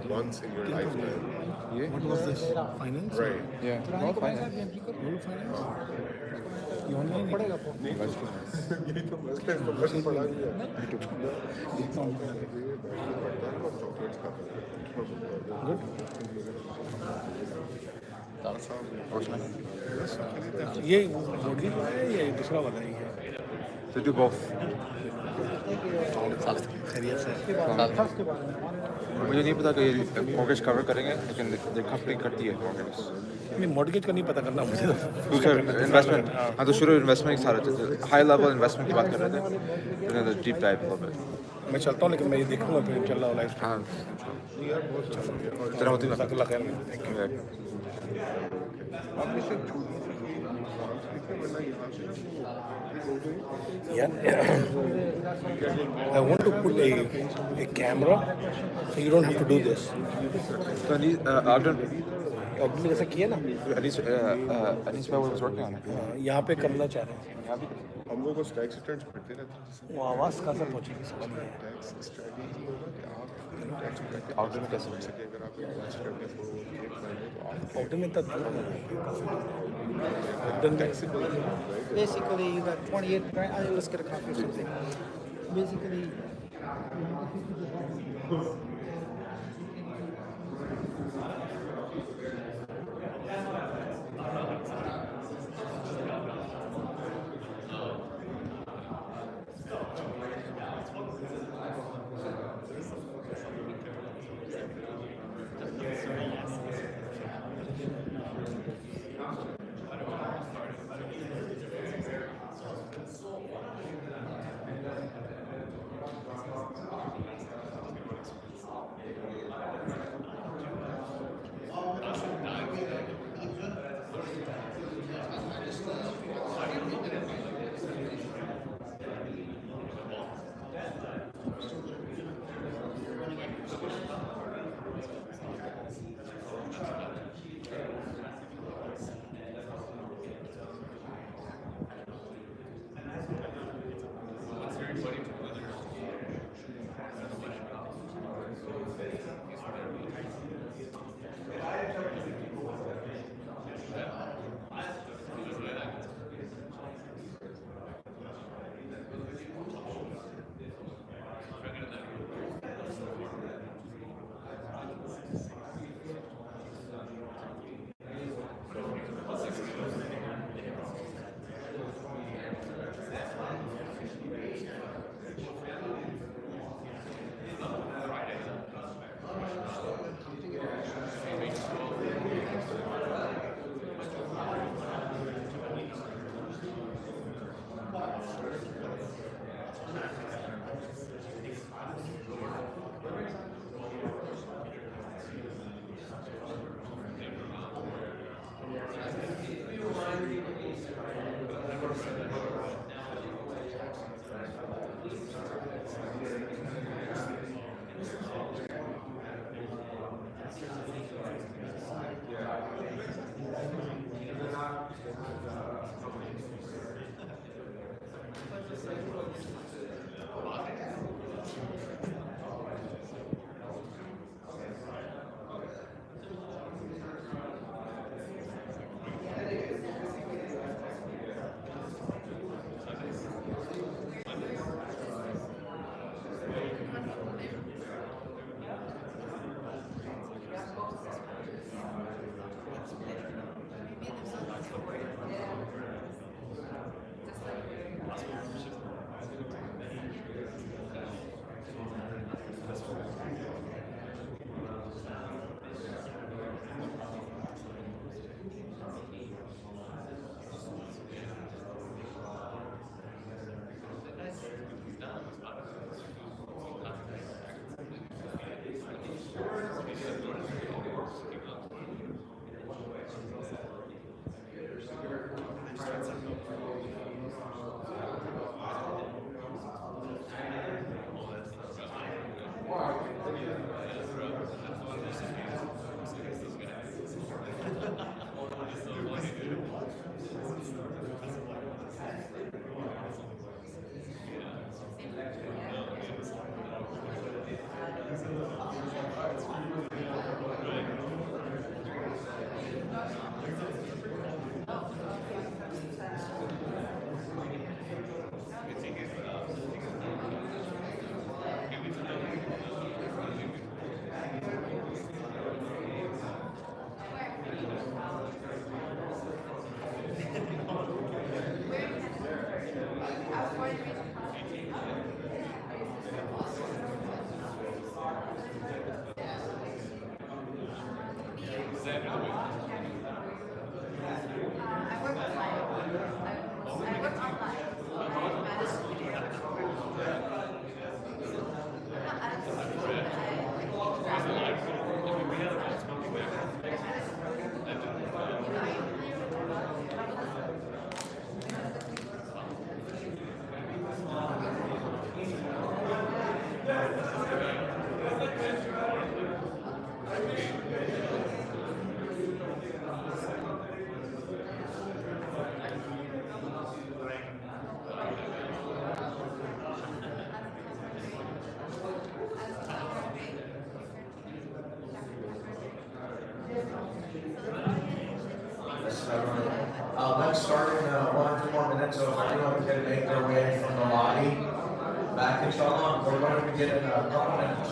Once in your lifetime. What was this? Finance? Right. Yeah. Finance? पड़ेगा यही तो मसला है, तो बस पड़ा ही है। ये मोड़ी वाला है या दूसरा वाला है? To do both. खैरियत से मुझे नहीं पता कि ये मॉर्गेज कवर करेंगे, लेकिन the company करती है मॉर्गेज। नहीं, मॉर्गेज का नहीं पता करना मुझे तो। दूसरा इन्वेस्टमेंट, हाँ तो शुरू इन्वेस्टमेंट के साथ हाई लेवल इन्वेस्टमेंट की बात कर रहे थे, then the deep dive a little bit. मैं चलता हूँ, लेकिन मैं ये देखूंगा फिर चल रहा लाइफ। हाँ, तेरा होती है जज़ाकल्लाह खैर में। Thank you. I want to put a camera, so you don't have to do this. So Abdul ने जैसा किया ना, Anis was working on it. यहाँ पे करना चाह रहे हैं। हम लोग को टैक्स रिटर्न्स भरते रहते हैं, जैसे वो आवाज़ कहाँ से पहुँचेगी समझ नहीं आया। टैक्स स्ट्रेटजी होगा कि आप टैक्स करके Outdoor में कैसे सके, अगर आप इन्वेस्ट करके तो आप ऑर्डर में तक टैक्सेबल है, right? Basically, you got 28 grand, let's get a copy or something. Basically, Let's start in 1 or 2 more minutes, so if everyone can make their way from the lobby back, inshallah, we're going to begin in a couple minutes.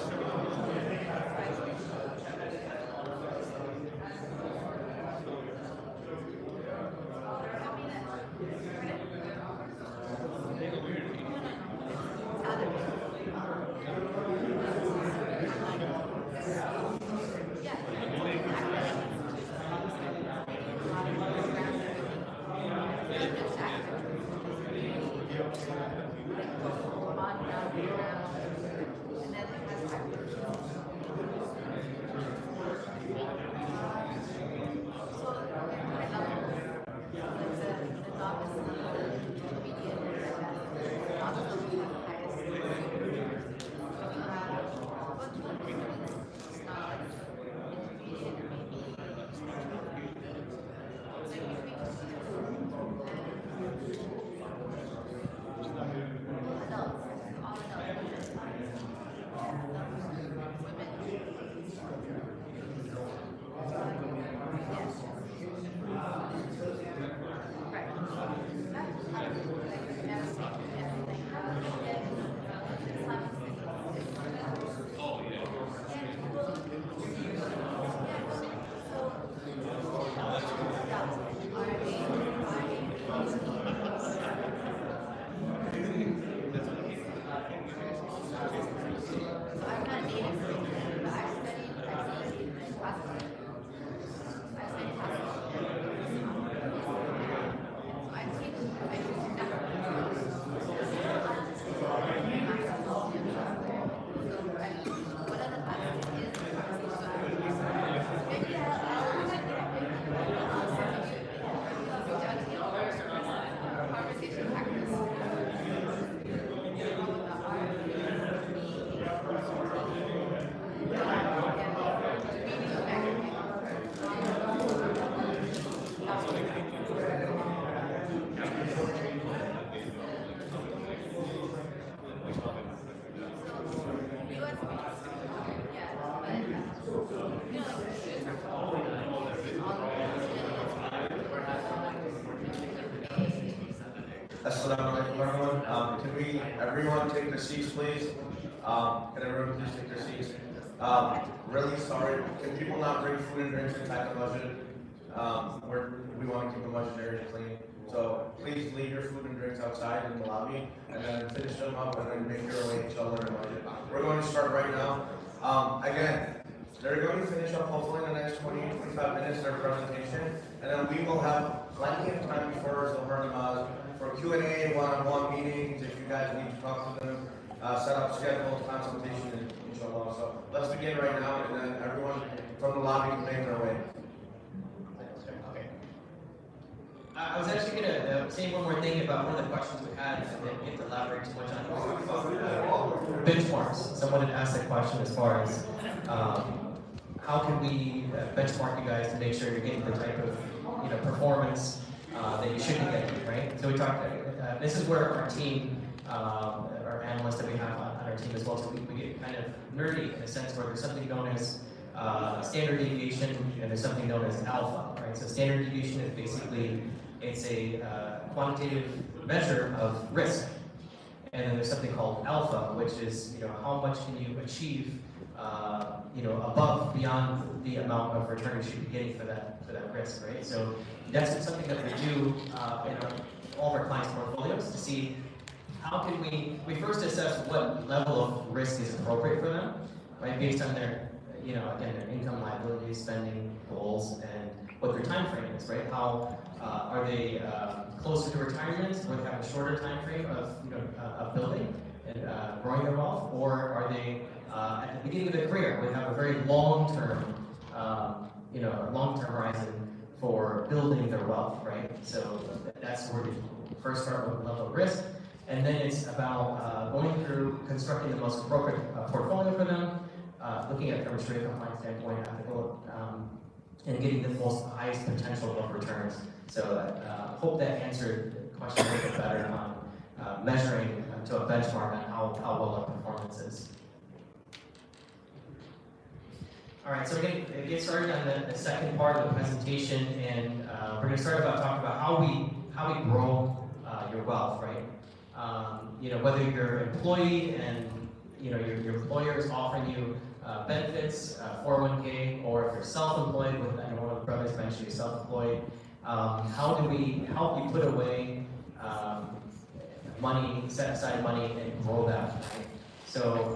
Assalamu alaikum, everyone. Can everyone take their seats, please? Can everyone please take their seats? Really sorry, can people not bring food and drinks inside the masjid? We want to keep the masjid area clean. So please leave your food and drinks outside in the lobby, and then finish them up, and then make your way inshallah in the masjid. We're going to start right now. Again, they're going to finish up hopefully in the next 20-25 minutes their presentation, and then we will have plenty of time before Zohar Namaz for Q&A, one-on-one meetings, if you guys need to talk to them, set up schedule, consultation, inshallah. So let's begin right now, and then everyone from the lobby can make their way. Okay. I was actually going to say one more thing about one of the questions we had, and then get to elaborate too much on benchmarks. Someone had asked that question as far as how can we benchmark you guys to make sure you're getting the type of performance that you should be getting, right? So we talked. This is where our team, our analysts that we have on our team as well. So we get kind of nerdy in a sense where there's something known as standard deviation and there's something known as alpha, right? So standard deviation is basically it's a quantitative measure of risk, and then there's something called alpha, which is how much can you achieve, above beyond the amount of return you should be getting for that risk, right? So that's something that we do in all of our clients' portfolios to see how can we first assess what level of risk is appropriate for them, right? Based on their, again, their income, liability, spending goals, and what their time frame is, right? How are they closer to retirement, where they have a shorter time frame of building and growing their wealth, or are they at the beginning of their career, where they have a very long-term, long-term horizon for building their wealth, right? So that's where we first start with the level of risk, and then it's about going through constructing the most appropriate portfolio for them, looking at it from a Sharia compliance standpoint, ethical, and getting the most highest potential of returns. So hope that answered the question a little bit better on measuring to a benchmark on how well our performance is. All right, so we're going to get started on the second part of the presentation, and we're going to start talking about how we grow your wealth, right? Whether you're an employee and your employer is offering you benefits, 401k, or if you're self-employed, I know one of the brothers mentioned you're self-employed. How do we help you put away money, set aside money, and grow that, right? So,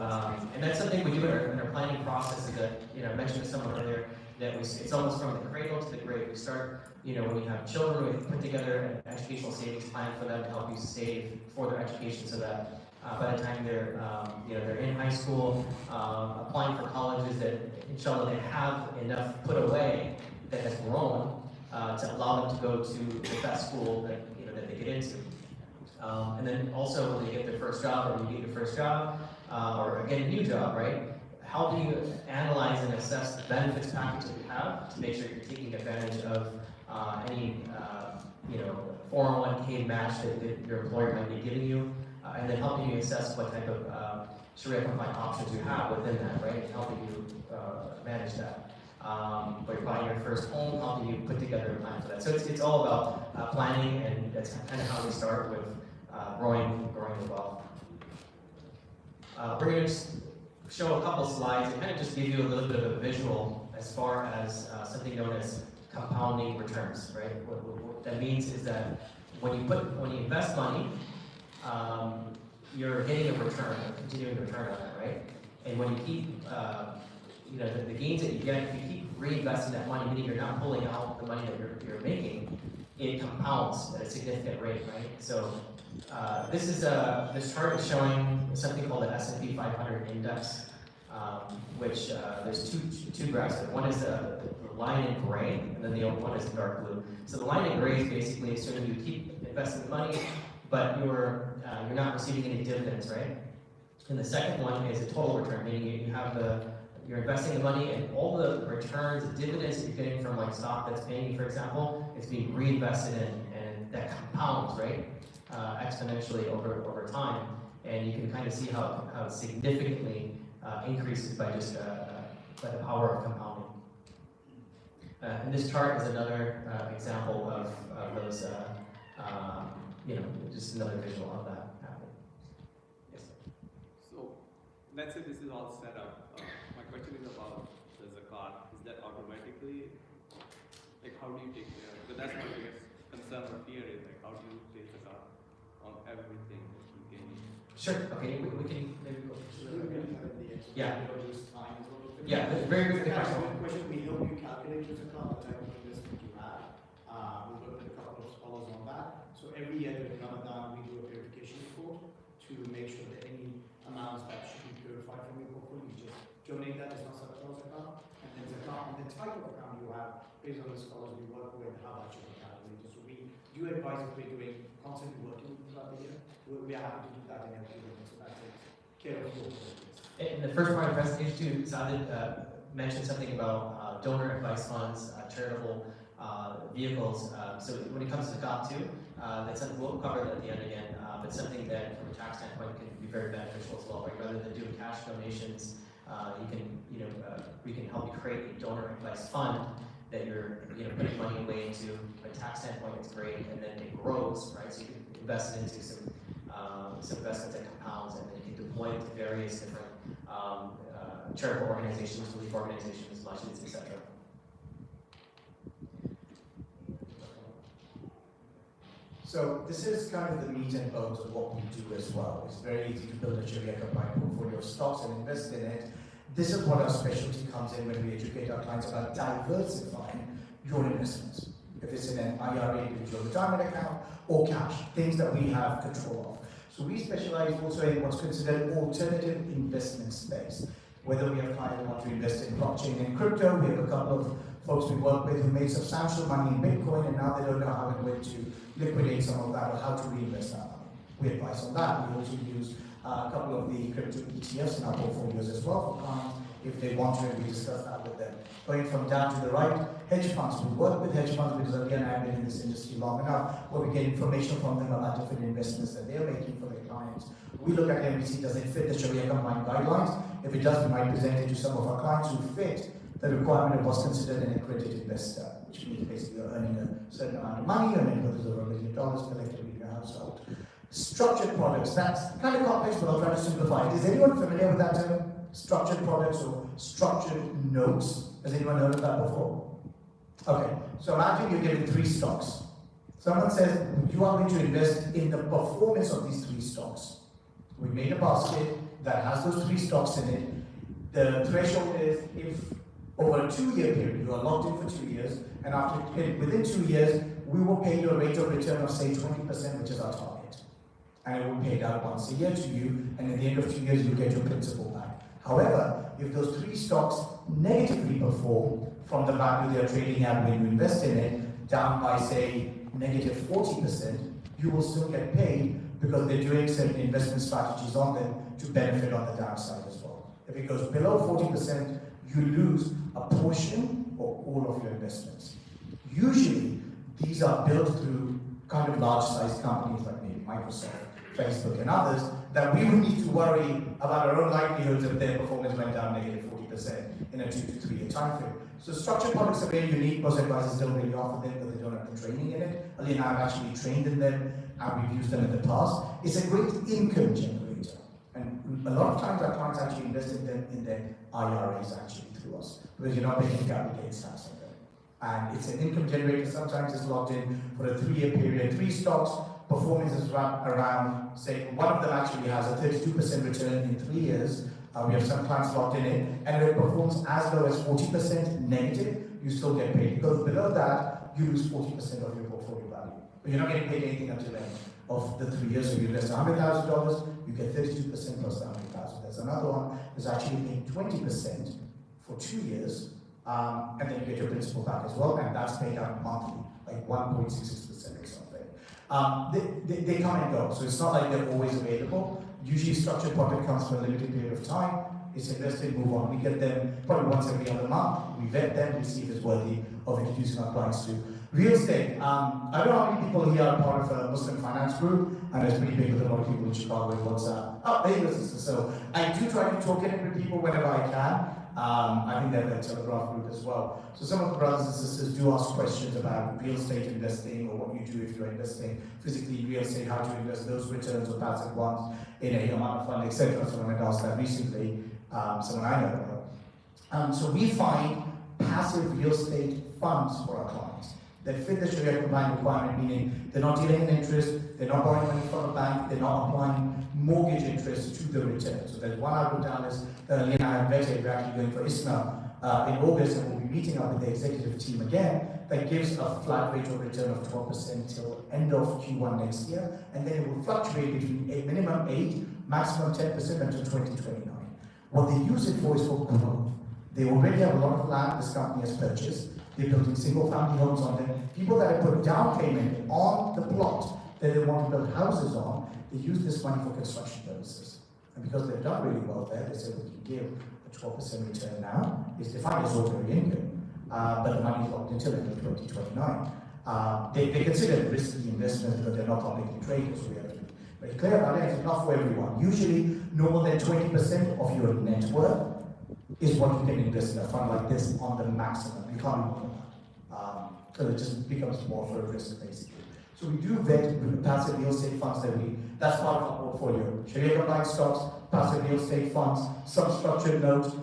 and that's something we do in our planning process. Is that I mentioned to someone earlier that it's almost from the cradle to the grave. We start, when you have children, we put together an educational savings plan for them to help you save for their education, so that by the time they're in high school, applying for colleges, that inshallah they have enough put away that has grown to allow them to go to the best school that that they get into. And then also when they get their first job, or you get your first job, or get a new job, right? How do you analyze and assess the benefits package that you have to make sure you're taking advantage of any 401k match that your employer might be giving you, and then helping you assess what type of Sharia compliant options you have within that, right? And helping you manage that. But you're buying your first home, helping you put together a plan for that. So it's all about planning, and that's kind of how we start with growing the wealth. We're going to show a couple slides and kind of just give you a little bit of a visual as far as something known as compounding returns, right? What that means is that when you invest money, you're getting a return, a continuing return on that, right? And when you keep, the gains that you get, if you keep reinvesting that money, meaning you're not pulling out the money that you're making, it compounds at a significant rate, right? So this chart is showing something called the S&P 500 index, which there's two graphs. One is the line in gray, and then the other one is in dark blue. So the line in gray is basically assuming you keep investing the money, but you're not receiving any dividends, right? And the second one is a total return, meaning you're investing the money, and all the returns, the dividends that you're getting from like stock that's paying you, for example, it's being reinvested in, and that compounds, right? Exponentially over time, and you can kind of see how it significantly increases by just by the power of compounding. And this chart is another example of those, just another visual of that happening. Yes. So, let's say this is all set up. My question is about the zakat. Is that automatically, like, how do you take care? Because that's my biggest concern or fear is like, how do you take zakat on everything that you gain? Sure. Okay. We can maybe go. Yeah. Yeah, Yeah. That's very good question. Question. We help you calculate your zakat, the type of investment you have. We work with a couple of scholars on that. So every year during Ramadan, we do a purification report to make sure that any amounts that should be purified from your portfolio, you just donate that as not zakat, and then zakat on the type of account you have, based on the scholars we work with, how that should be calculated. So we do advise if we're doing constantly working throughout the year. We are happy to do that in every year, so that takes care of your portfolio. In the first part of the presentation too, Saadid mentioned something about donor advice funds, charitable vehicles. So when it comes to zakat too, that's something we'll cover that at the end again. But something that from a tax standpoint can be very beneficial as well. Right? Rather than doing cash donations, we can help you create a donor advice fund that you're putting money away into. From a tax standpoint, it's great, and then it grows, right? So you can invest it into some investments that compounds, and then you can deploy it to various different charitable organizations, relief organizations, masjids, etc. So this is kind of the meat and bones of what we do as well. It's very easy to build a Sharia compliant portfolio of stocks and invest in it. This is what our specialty comes in when we educate our clients about diversifying your investments. If it's in an IRA, individual retirement account, or cash, things that we have control of. So we specialize also in what's considered alternative investment space. Whether we have clients who want to invest in blockchain and crypto, we have a couple of folks we work with who made substantial money in Bitcoin, and now they don't know how and when to liquidate some of that or how to reinvest that money. We advise on that. We also use a couple of the crypto ETFs in our portfolios as well for clients if they want to, and we discuss that with them. Going from down to the right, hedge funds. We work with hedge funds because again, I've been in this industry long enough where we get information from them about different investments that they're making for their clients. We look at them and see, does it fit the Sharia compliant guidelines? If it does, we might present it to some of our clients who fit the requirement of what's considered an accredited investor, which means basically you're earning a certain amount of money, earning upwards of $1 million collectively in your household. Structured products, that's kind of complex, but I'll try to simplify it. Is anyone familiar with that term? Structured products or structured notes? Has anyone heard of that before? Okay, so imagine you're getting 3 stocks. Someone says, you are going to invest in the performance of these 3 stocks. We made a basket that has those 3 stocks in it. The threshold is if over a 2-year period, you are locked in for 2 years, and within 2 years, we will pay you a rate of return of say 20%, which is our target. And it will be paid out once a year to you, and at the end of 2 years, you get your principal back. However, if those 3 stocks negatively perform from the value they are trading at when you invest in it, down by say negative 40%, you will still get paid because they're doing certain investment strategies on them to benefit on the downside as well. If it goes below 40%, you lose a portion or all of your investments. Usually, these are built through kind of large-sized companies like maybe Microsoft, Facebook, and others, that we would need to worry about our own likelihoods if their performance went down negative 40% in a 2 to 3 year time frame. So structured products are very unique. Most advisors don't really offer them because they don't have the training in it. Ali and I have actually trained in them, and we've used them in the past. It's a great income generator. And a lot of times our clients actually invest in them in their IRAs actually through us, because you're not paying capital gains tax on them. And it's an income generator. Sometimes it's locked in for a 3-year period. 3 stocks, performance is around, say, one of them actually has a 32% return in 3 years. We have some clients locked in it, and if it performs as low as 40% negative, you still get paid. Because below that, you lose 40% of your portfolio value. But you're not getting paid anything until the end of the 3 years. So if you invest $100,000, you get 32% plus the $100,000. There's another one that's actually paying 20% for 2 years, and then you get your principal back as well, and that's paid out monthly, like 1.66% or something. They come and go, so it's not like they're always available. Usually structured product comes for a limited period of time. It's invested, move on. We get them probably once every other month. We vet them, we see if it's worthy of introducing our clients to. Real estate. I don't know how many people here are part of a Muslim finance group, and it's pretty big with a lot of people in Chicago and WhatsApp. Oh, there you go, sister. So I do try to talk it with people whenever I can. I think they have a Telegraph group as well. So some of the brothers and sisters do ask questions about real estate investing, or what you do if you're investing physically in real estate, how to invest those returns or passive ones in a amount of fund, etc. So when I asked that recently, someone I know about. So we find passive real estate funds for our clients that fit the Sharia compliant requirement, meaning they're not dealing in interest, they're not borrowing money from a bank, they're not applying mortgage interest to the return. So there's one out of Dallas that Ali and I have vetted. We're actually going for ISMA in August, and we'll be meeting up with the executive team again, that gives a flat rate of return of 12% till end of Q1 next year, and then it will fluctuate between a minimum 8, maximum 10% until 2029. What they use it for is for growth. They already have a lot of land this company has purchased. They're building single family homes on them. People that have put down payment on the plot that they want to build houses on, they use this money for construction purposes. And because they've done really well there, they say we can give a 12% return now. It's defined as ordinary income, but the money is locked until end of 2029. They consider it risky investment because they're not publicly traded, so we have to be very clear about it. It's not for everyone. Usually, no more than 20% of your net worth is what you can invest in a fund like this on the maximum. You can't do more than that. So it just becomes more for a risk, basically. So we do vet passive real estate funds that's part of our portfolio. Sharia compliant stocks, passive real estate funds, some structured notes,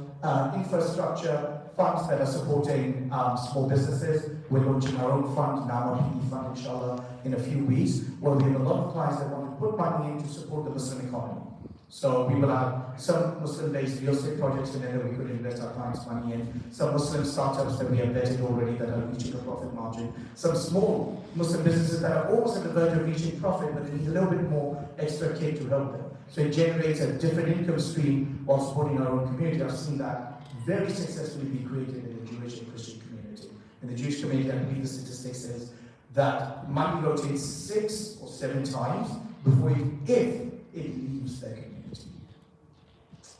infrastructure funds that are supporting small businesses. We're launching our own fund, now a PE fund, inshallah, in a few weeks, where we have a lot of clients that want to put money in to support the Muslim economy. So we will have some Muslim-based real estate projects in there that we could invest our clients' money in, some Muslim startups that we have vetted already that are reaching a profit margin, some small Muslim businesses that are almost at the verge of reaching profit, but they need a little bit more extra kick to help them. So it generates a different income stream while supporting our own community. I've seen that very successfully be created in the Jewish and Christian community. In the Jewish community, I believe the statistic says that money rotates 6 or 7 times before if it leaves their community.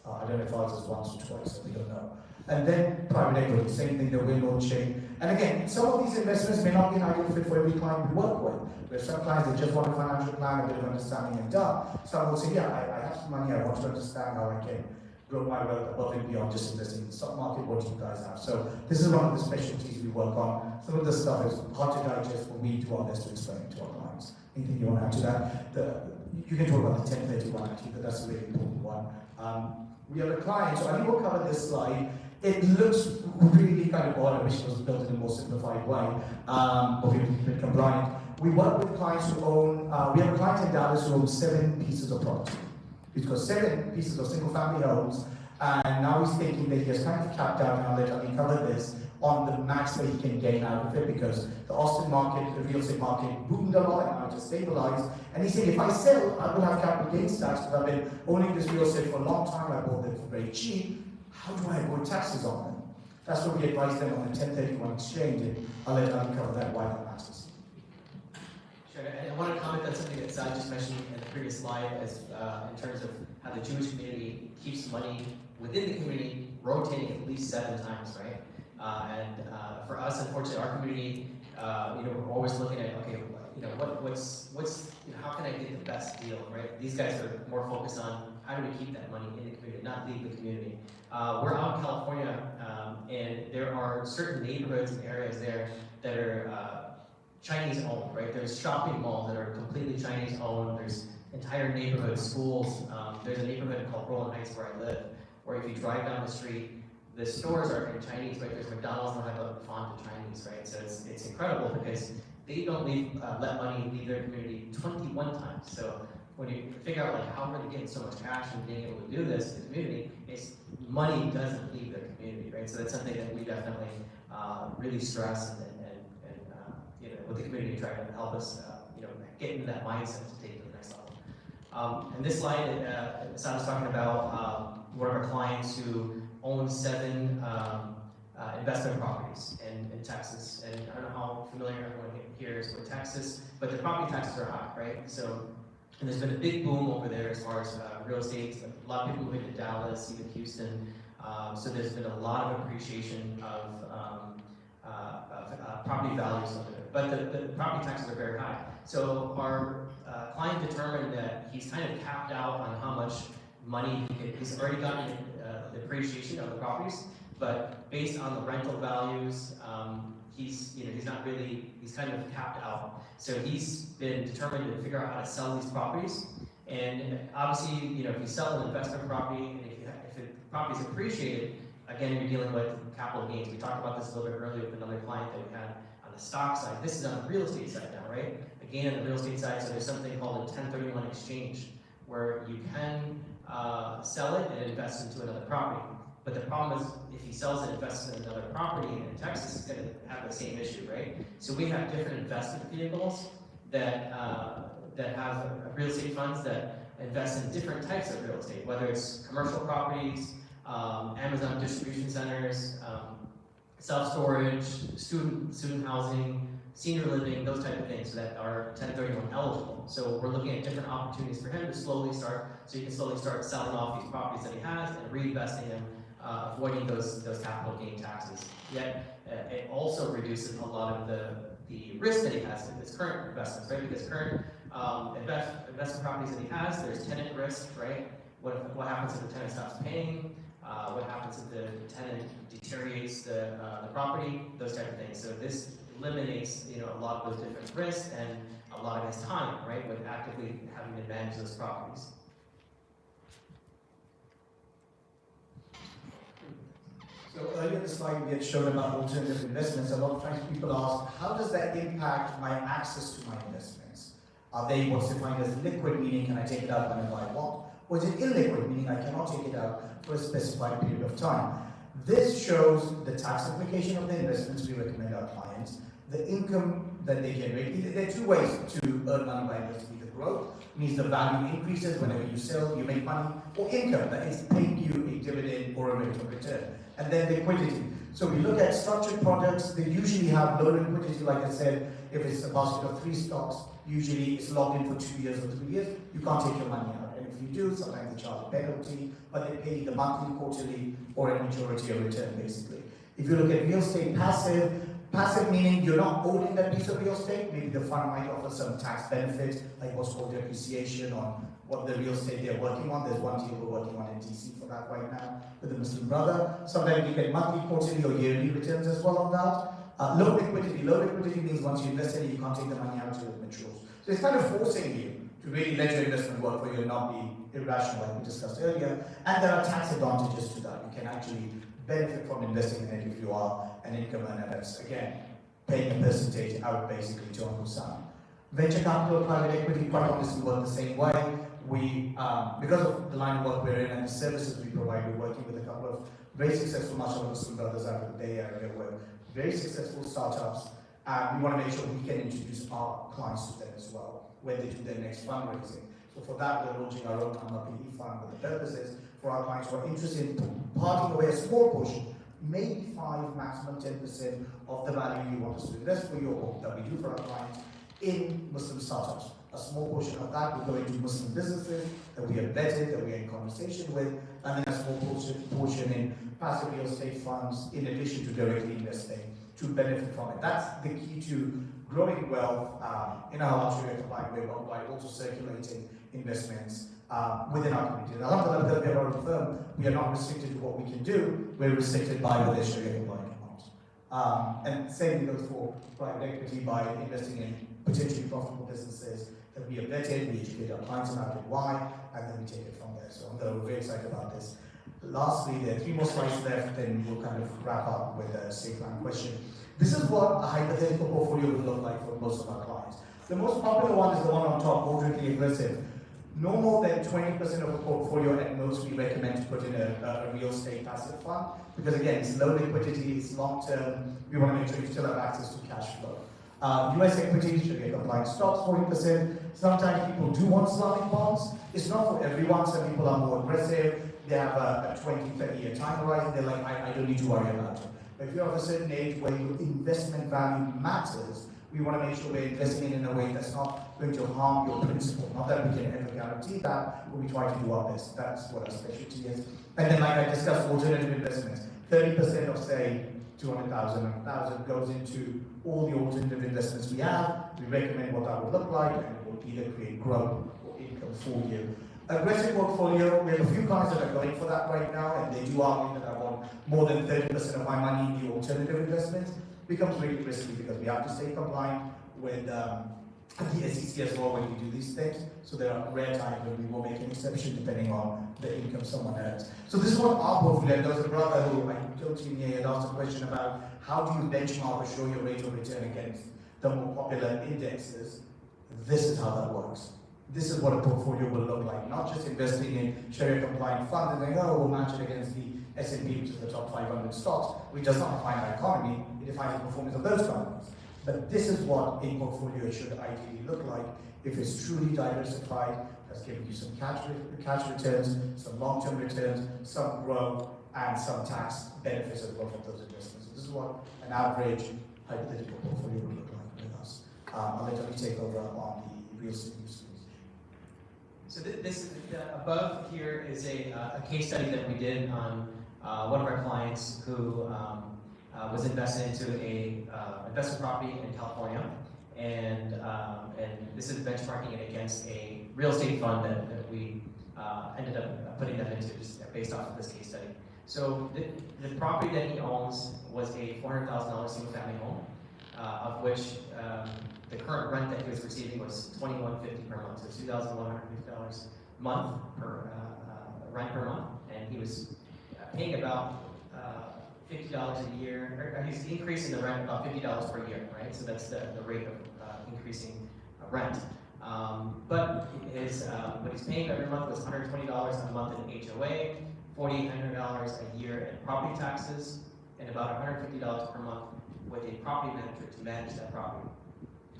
I don't know if ours is once or twice, so we don't know. And then private equity, same thing that we're launching. And again, some of these investments may not be an ideal fit for every client we work with. We have some clients that just want a financial plan, a bit of understanding and done. Some will say, yeah, I have some money, I want to understand how I can grow my wealth above and beyond just investing in the stock market, what you guys have. So this is one of the specialties we work on. Some of the stuff is hard to digest, but we do our best to explain it to our clients. Anything you want to add to that? You can talk about the 1031 actually, but that's a really important one. We have a client, so I will cover this slide. It looks really kind of odd. I wish it was built in a more simplified way, but we've been compliant. We work with clients who own, we have a client in Dallas who owns 7 pieces of property. He's got 7 pieces of single-family homes, and now he's thinking that he has kind of capped out, and I'll let me cover this, on the max that he can gain out of it, because the Austin market, the real estate market, boomed a lot and now it's stabilized. And he's saying, if I sell, I will have capital gains tax because I've been owning this real estate for a long time. I bought it for very cheap. How do I avoid taxes on them? That's what we advise them on the 1031 exchange, and I'll let Ali cover that, why that matters. Sure, and I want to comment on something that Saad just mentioned in the previous slide, as in terms of how the Jewish community keeps money within the community rotating at least 7 times, right? For us, unfortunately, our community, we're always looking at, okay, what's how can I get the best deal, right? These guys are more focused on how do we keep that money in the community, not leave the community. We're out in California, and there are certain neighborhoods and areas there that are Chinese owned, right? There's shopping malls that are completely Chinese owned. There's entire neighborhood schools. There's a neighborhood called Roland Heights where I live, where if you drive down the street, the stores are in Chinese, right? There's McDonald's and have a font of Chinese, right? So it's incredible because they don't let money leave their community 21 times. So when you figure out like how are they getting so much cash and being able to do this in the community, it's money doesn't leave their community, right? So that's something that we definitely really stress and with the community try to help us get into that mindset to take it to the next level. And this slide, Saad was talking about one of our clients who owns 7 investment properties in Texas. And I don't know how familiar everyone here is with Texas, but the property taxes are high, right? So, and there's been a big boom over there as far as real estate. A lot of people moving to Dallas, even Houston. So there's been a lot of appreciation of property values over there. But the property taxes are very high. So our client determined that he's kind of capped out on how much money he's already gotten the appreciation of the properties, but based on the rental values, he's kind of capped out. So he's been determined to figure out how to sell these properties. And obviously, if you sell an investment property, and if the property is appreciated, again, you're dealing with capital gains. We talked about this a little bit earlier with another client that we had on the stock side. This is on the real estate side now, right? Again, on the real estate side, so there's something called a 1031 exchange, where you can sell it and invest into another property. But the problem is, if he sells and invests in another property in Texas, he's going to have the same issue, right? So we have different investment vehicles that have real estate funds that invest in different types of real estate, whether it's commercial properties, Amazon distribution centers, self-storage, student housing, senior living, those type of things that are 1031 eligible. So we're looking at different opportunities for him to slowly start, so he can slowly start selling off these properties that he has and reinvesting them, avoiding those capital gain taxes. Yet it also reduces a lot of the risk that he has in his current investments, right? Because current investment properties that he has, there's tenant risk, right? What happens if the tenant stops paying? What happens if the tenant deteriorates the property? Those type of things. So this eliminates a lot of those different risks and a lot of his time, right, with actively having to manage those properties. So earlier in the slide we had shown about alternative investments. A lot of times people ask, how does that impact my access to my investments? Are they what's defined as liquid, meaning can I take it out whenever I want? Or is it illiquid, meaning I cannot take it out for a specified period of time? This shows the tax implication of the investments we recommend our clients, the income that they generate. There are 2 ways to earn money by investing. Either growth, means the value increases whenever you sell, you make money, or income, that is paying you a dividend or a rate of return. And then liquidity. So we look at structured products, they usually have low liquidity, like I said. If it's a basket of 3 stocks, usually it's locked in for 2 years or 3 years, you can't take your money out. And if you do, sometimes they charge a penalty, but they pay the monthly, quarterly, or a maturity or return, basically. If you look at real estate passive, Passive meaning you're not owning that piece of real estate. Maybe the fund might offer some tax benefit, like what's called depreciation on what the real estate they're working on. There's one deal we're working on in DC for that right now with a Muslim brother. Sometimes you get monthly, quarterly, or yearly returns as well on that. Low liquidity. Low liquidity means once you invest in it, you can't take the money out until it matures. So it's kind of forcing you to really let your investment work for you and not be irrational, like we discussed earlier. And there are tax advantages to that. You can actually benefit from investing in it if you are an income earner that's, again, paying a percentage out basically to Uncle Sam. Venture capital, private equity, quite honestly work the same way. We, because of the line of work we're in and the services we provide, we're working with a couple of very successful Muslim brothers out of the Bay Area. We're very successful startups, and we want to make sure we can introduce our clients to them as well when they do their next fundraising. So for that, we're launching our own PE fund with the purposes for our clients who are interested in parting away a small portion, maybe 5, maximum 10% of the value you want us to invest for you, or that we do for our clients, in Muslim startups. A small portion of that will go into Muslim businesses that we have vetted, that we are in conversation with, and then a small portion in passive real estate funds, in addition to directly investing, to benefit from it. That's the key to growing wealth in a Halal Sharia compliant way, while also circulating investments within our community. And alhamdulillah, because we are our own firm, we are not restricted to what we can do, we're restricted by whether Sharia compliant or not. And same goes for private equity, by investing in potentially profitable businesses that we have vetted, we educate our clients about it, why, and then we take it from there. So we're very excited about this. Lastly, there are 3 more slides left, then we'll kind of wrap up with a safe line question. This is what a hypothetical portfolio would look like for most of our clients. The most popular one is the one on top, moderately aggressive. No more than 20% of the portfolio at most we recommend to put in a real estate passive fund, because again, it's low liquidity, it's long term, we want to make sure you still have access to cash flow. US equities should get compliant stocks, 40%. Sometimes people do want Islamic bonds. It's not for everyone. Some people are more aggressive. They have a 20, 30-year time horizon. They're like, I don't need to worry about it. But if you're of a certain age where your investment value matters, we want to make sure we're investing in a way that's not going to harm your principal. Not that we can ever guarantee that, but we try to do our best. That's what our specialty is. And then, like I discussed, alternative investments. 30% of, say, 200,000 or 1,000 goes into all the alternative investments we have. We recommend what that would look like, and it will either create growth or income for you. Aggressive portfolio, we have a few clients that are going for that right now, and they do argue that I want more than 30% of my money in the alternative investments. It becomes really risky because we have to stay compliant with the SEC as well when we do these things. So there are rare times when we will make an exception depending on the income someone earns. So this is what our portfolio, there was a brother who I told you here, asked a question about how do you benchmark or show your rate of return against the more popular indexes. This is how that works. This is what a portfolio will look like, not just investing in Sharia compliant funds and saying, oh, we'll match it against the S&P, which is the top 500 stocks, which does not define our economy, it defines the performance of those companies. But this is what a portfolio should ideally look like if it's truly diversified, that's giving you some cash returns, some long-term returns, some growth, and some tax benefits as well from those investments. So this is what an average hypothetical portfolio would look like with us. I'll let you take over on the real estate use. So this above here is a case study that we did on one of our clients who was invested into a investment property in California, and this is benchmarking it against a real estate fund that we ended up putting them into just based off of this case study. So the property that he owns was a $400,000 single family home, of which the current rent that he was receiving was $2,150 per month, so $2,150 a month per rent per month, and he was paying about $50 a year, or he's increasing the rent about $50 per year, right? So that's the rate of increasing rent. But his what he's paying every month was $120 a month in HOA, $4,800 a year in property taxes, and about $150 per month with a property manager to manage that property,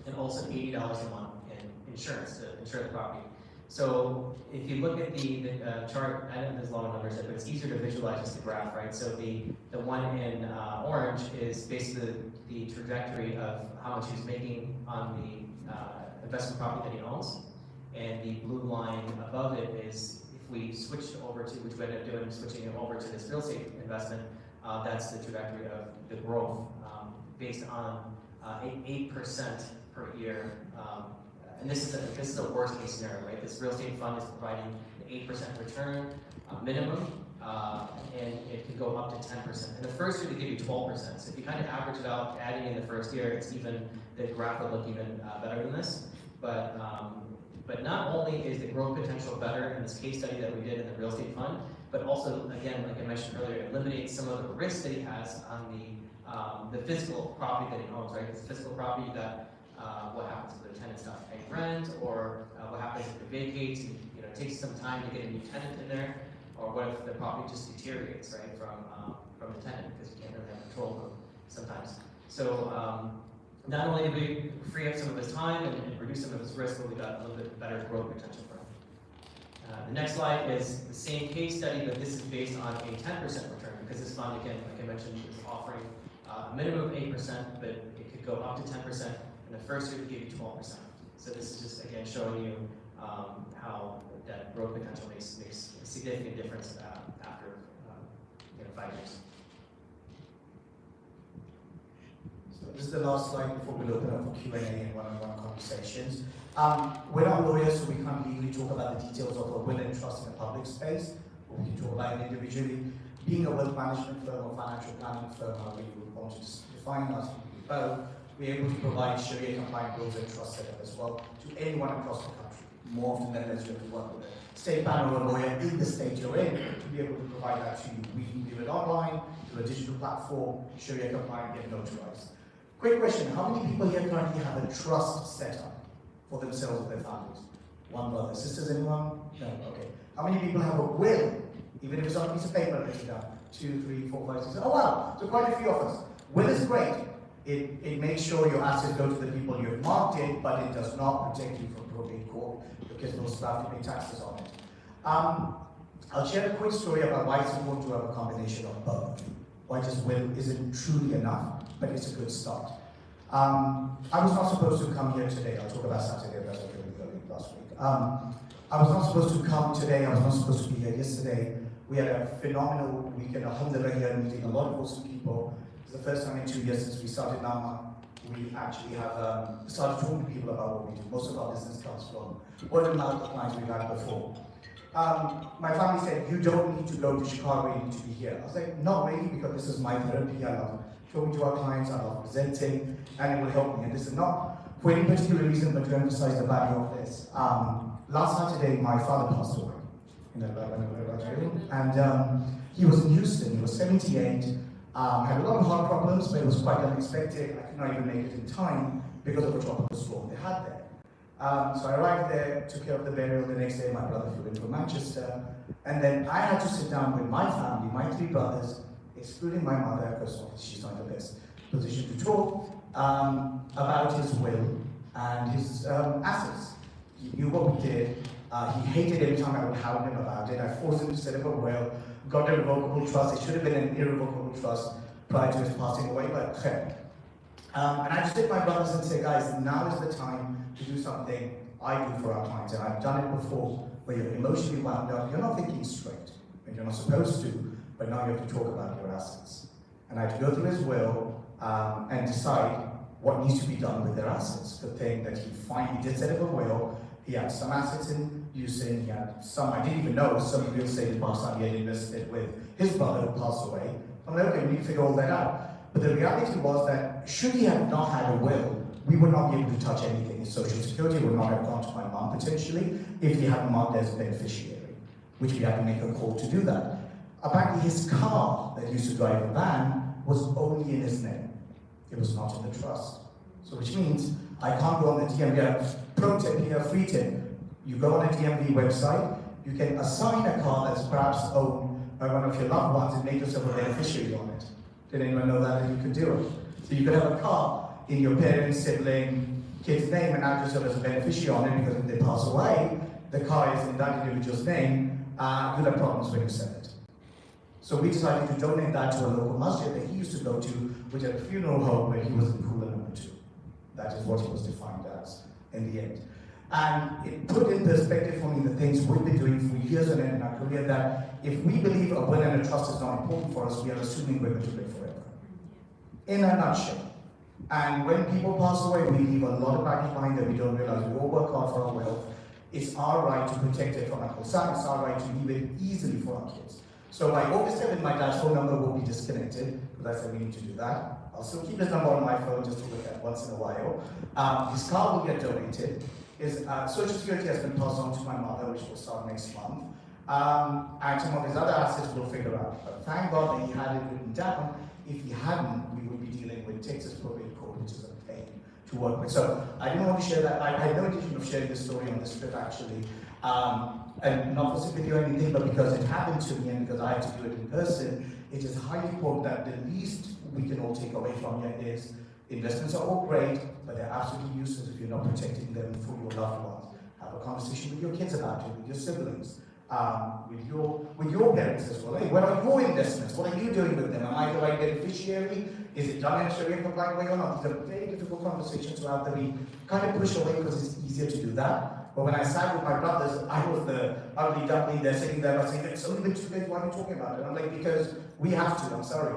and also $80 a month in insurance to insure the property. So if you look at the chart, I know there's a lot of numbers there, but it's easier to visualize just the graph, right? So the one in orange is basically the trajectory of how much he's making on the investment property that he owns, and the blue line above it is, if we switched over to, which we ended up doing, switching it over to this real estate investment, that's the trajectory of the growth based on 8% per year. And this is a worst case scenario, right? This real estate fund is providing an 8% return minimum, and it can go up to 10%. In the first year, they give you 12%. So if you kind of average it out, adding in the first year, it's even, the graph would look even better than this. But not only is the growth potential better in this case study that we did in the real estate fund, but also, again, like I mentioned earlier, it eliminates some of the risks that he has on the physical property that he owns, right? This physical property, you got what happens if the tenants not paying rent, or what happens if it vacates, and it takes some time to get a new tenant in there, or what if the property just deteriorates, right, from the tenant, because you can't really have control of them sometimes. So not only did we free up some of his time and reduce some of his risk, but we got a little bit better growth potential for him. The next slide is the same case study, but this is based on a 10% return, because this fund, again, like I mentioned, is offering a minimum of 8%, but it could go up to 10%. In the first year, we give you 12%. So this is just, again, showing you how that growth potential makes a significant difference after 5 years. So this is the last slide before we open up for Q&A and one-on-one conversations. We're not lawyers, so we can't legally talk about the details of a will and trust in a public space, but we can talk about it individually. Being a wealth management firm or financial planning firm, how we would want to define us, both, we're able to provide Sharia compliant wills and trust setup as well to anyone across the country. More often than not, you have to work with a state panel or a lawyer in the state you're in to be able to provide that to you. We can do it online, through a digital platform, Sharia compliant, get notarized. Quick question, how many people here currently have a trust set up for themselves or their families? One brother. Sisters, anyone? No, okay. How many people have a will? Even if it's on a piece of paper written down. 2, 3, 4, 5, 6. Oh wow, so quite a few of us. Will is great. It makes sure your assets go to the people you have marked it, but it does not protect you from probate court because those have to pay taxes on it. I'll share a quick story about why it's important to have a combination of both. Why just will isn't truly enough, but it's a good start. I was not supposed to come here today. I'll talk about Saturday, that's what we did last week. I was not supposed to come today. I was not supposed to be here yesterday. We had a phenomenal weekend, alhamdulillah, here meeting a lot of awesome people. It's the first time in 2 years since we started Nama. We actually have started talking to people about what we do. Most of our business comes from word of mouth clients we've had before. My family said, you don't need to go to Chicago, you need to be here. I was like, not really, because this is my therapy. I love talking to our clients, I love presenting, and it will help me. And this is not for any particular reason, but to emphasize the value of this. Last Saturday, my father passed away. And he was in Houston, he was 78, had a lot of heart problems, but it was quite unexpected. I could not even make it in time because of a tropical storm they had there. So I arrived there, took care of the burial. The next day, my brother flew in from Manchester. And then I had to sit down with my family, my 3 brothers, excluding my mother, because she's not in the best position to talk, about his will and his assets. He knew what we did. He hated every time I would hound him about it. I forced him to set up a will, got a revocable trust. It should have been an irrevocable trust prior to his passing away, but and I just did my brothers and say, guys, now is the time to do something I do for our clients. And I've done it before, where you're emotionally wound up, you're not thinking straight, and you're not supposed to, but now you have to talk about your assets. And I had to go through his will and decide what needs to be done with their assets. Good thing that he finally did set up a will. He had some assets in Houston, he had some, I didn't even know, some real estate in Pakistan he had invested with his brother who passed away. I'm like, okay, we need to figure all that out. But the reality was that should he have not had a will, we would not be able to touch anything. His social security would not have gone to my mom potentially if he hadn't marked as a beneficiary, which we had to make a call to do that. Apparently his car that used to drive a van was only in his name. It was not in the trust. So which means I can't go on the DMV. Pro tip here, free tip. You go on a DMV website, you can assign a car that's perhaps owned by one of your loved ones and make yourself a beneficiary on it. Did anyone know that you could do it? So you could have a car in your parents, sibling, kid's name and add yourself as a beneficiary on it, because if they pass away, the car is in that individual's name, you'll have problems when you sell it. So we decided to donate that to a local masjid that he used to go to, which had a funeral home where he was in Kula number 2. That is what he was defined as in the end. And it put in perspective for me the things we've been doing for years on end in our career, that if we believe a will and a trust is not important for us, we are assuming we're going to live forever. In a nutshell, And when people pass away, we leave a lot of baggage behind that we don't realize. We all work hard for our wealth. It's our right to protect it from Uncle Sam. It's our right to leave it easily for our kids. So by August 7th, my dad's phone number will be disconnected, because I said we need to do that. I'll still keep his number on my phone just to look at once in a while. His car will get donated. His Social Security has been passed on to my mother, which will start next month. And some of his other assets we'll figure out. But thank God that he had it written down. If he hadn't, we would be dealing with Texas probate court, which is a pain to work with. So I didn't want to share that. I had no intention of sharing this story on this trip, actually. And not for sympathy or anything, but because it happened to me and because I had to do it in person, it is highly important that the least we can all take away from here is investments are all great, but they're absolutely useless if you're not protecting them for your loved ones. Have a conversation with your kids about it, with your siblings, with your parents as well. Hey, what are your investments? What are you doing with them? Am I the right beneficiary? Is it done in a Sharia compliant way or not? These are very difficult conversations to have that we kind of push away because it's easier to do that. But when I sat with my brothers, I was the ugly duckling there sitting there saying, it's only been 2 days, why are you talking about it? I'm like, because we have to, I'm sorry.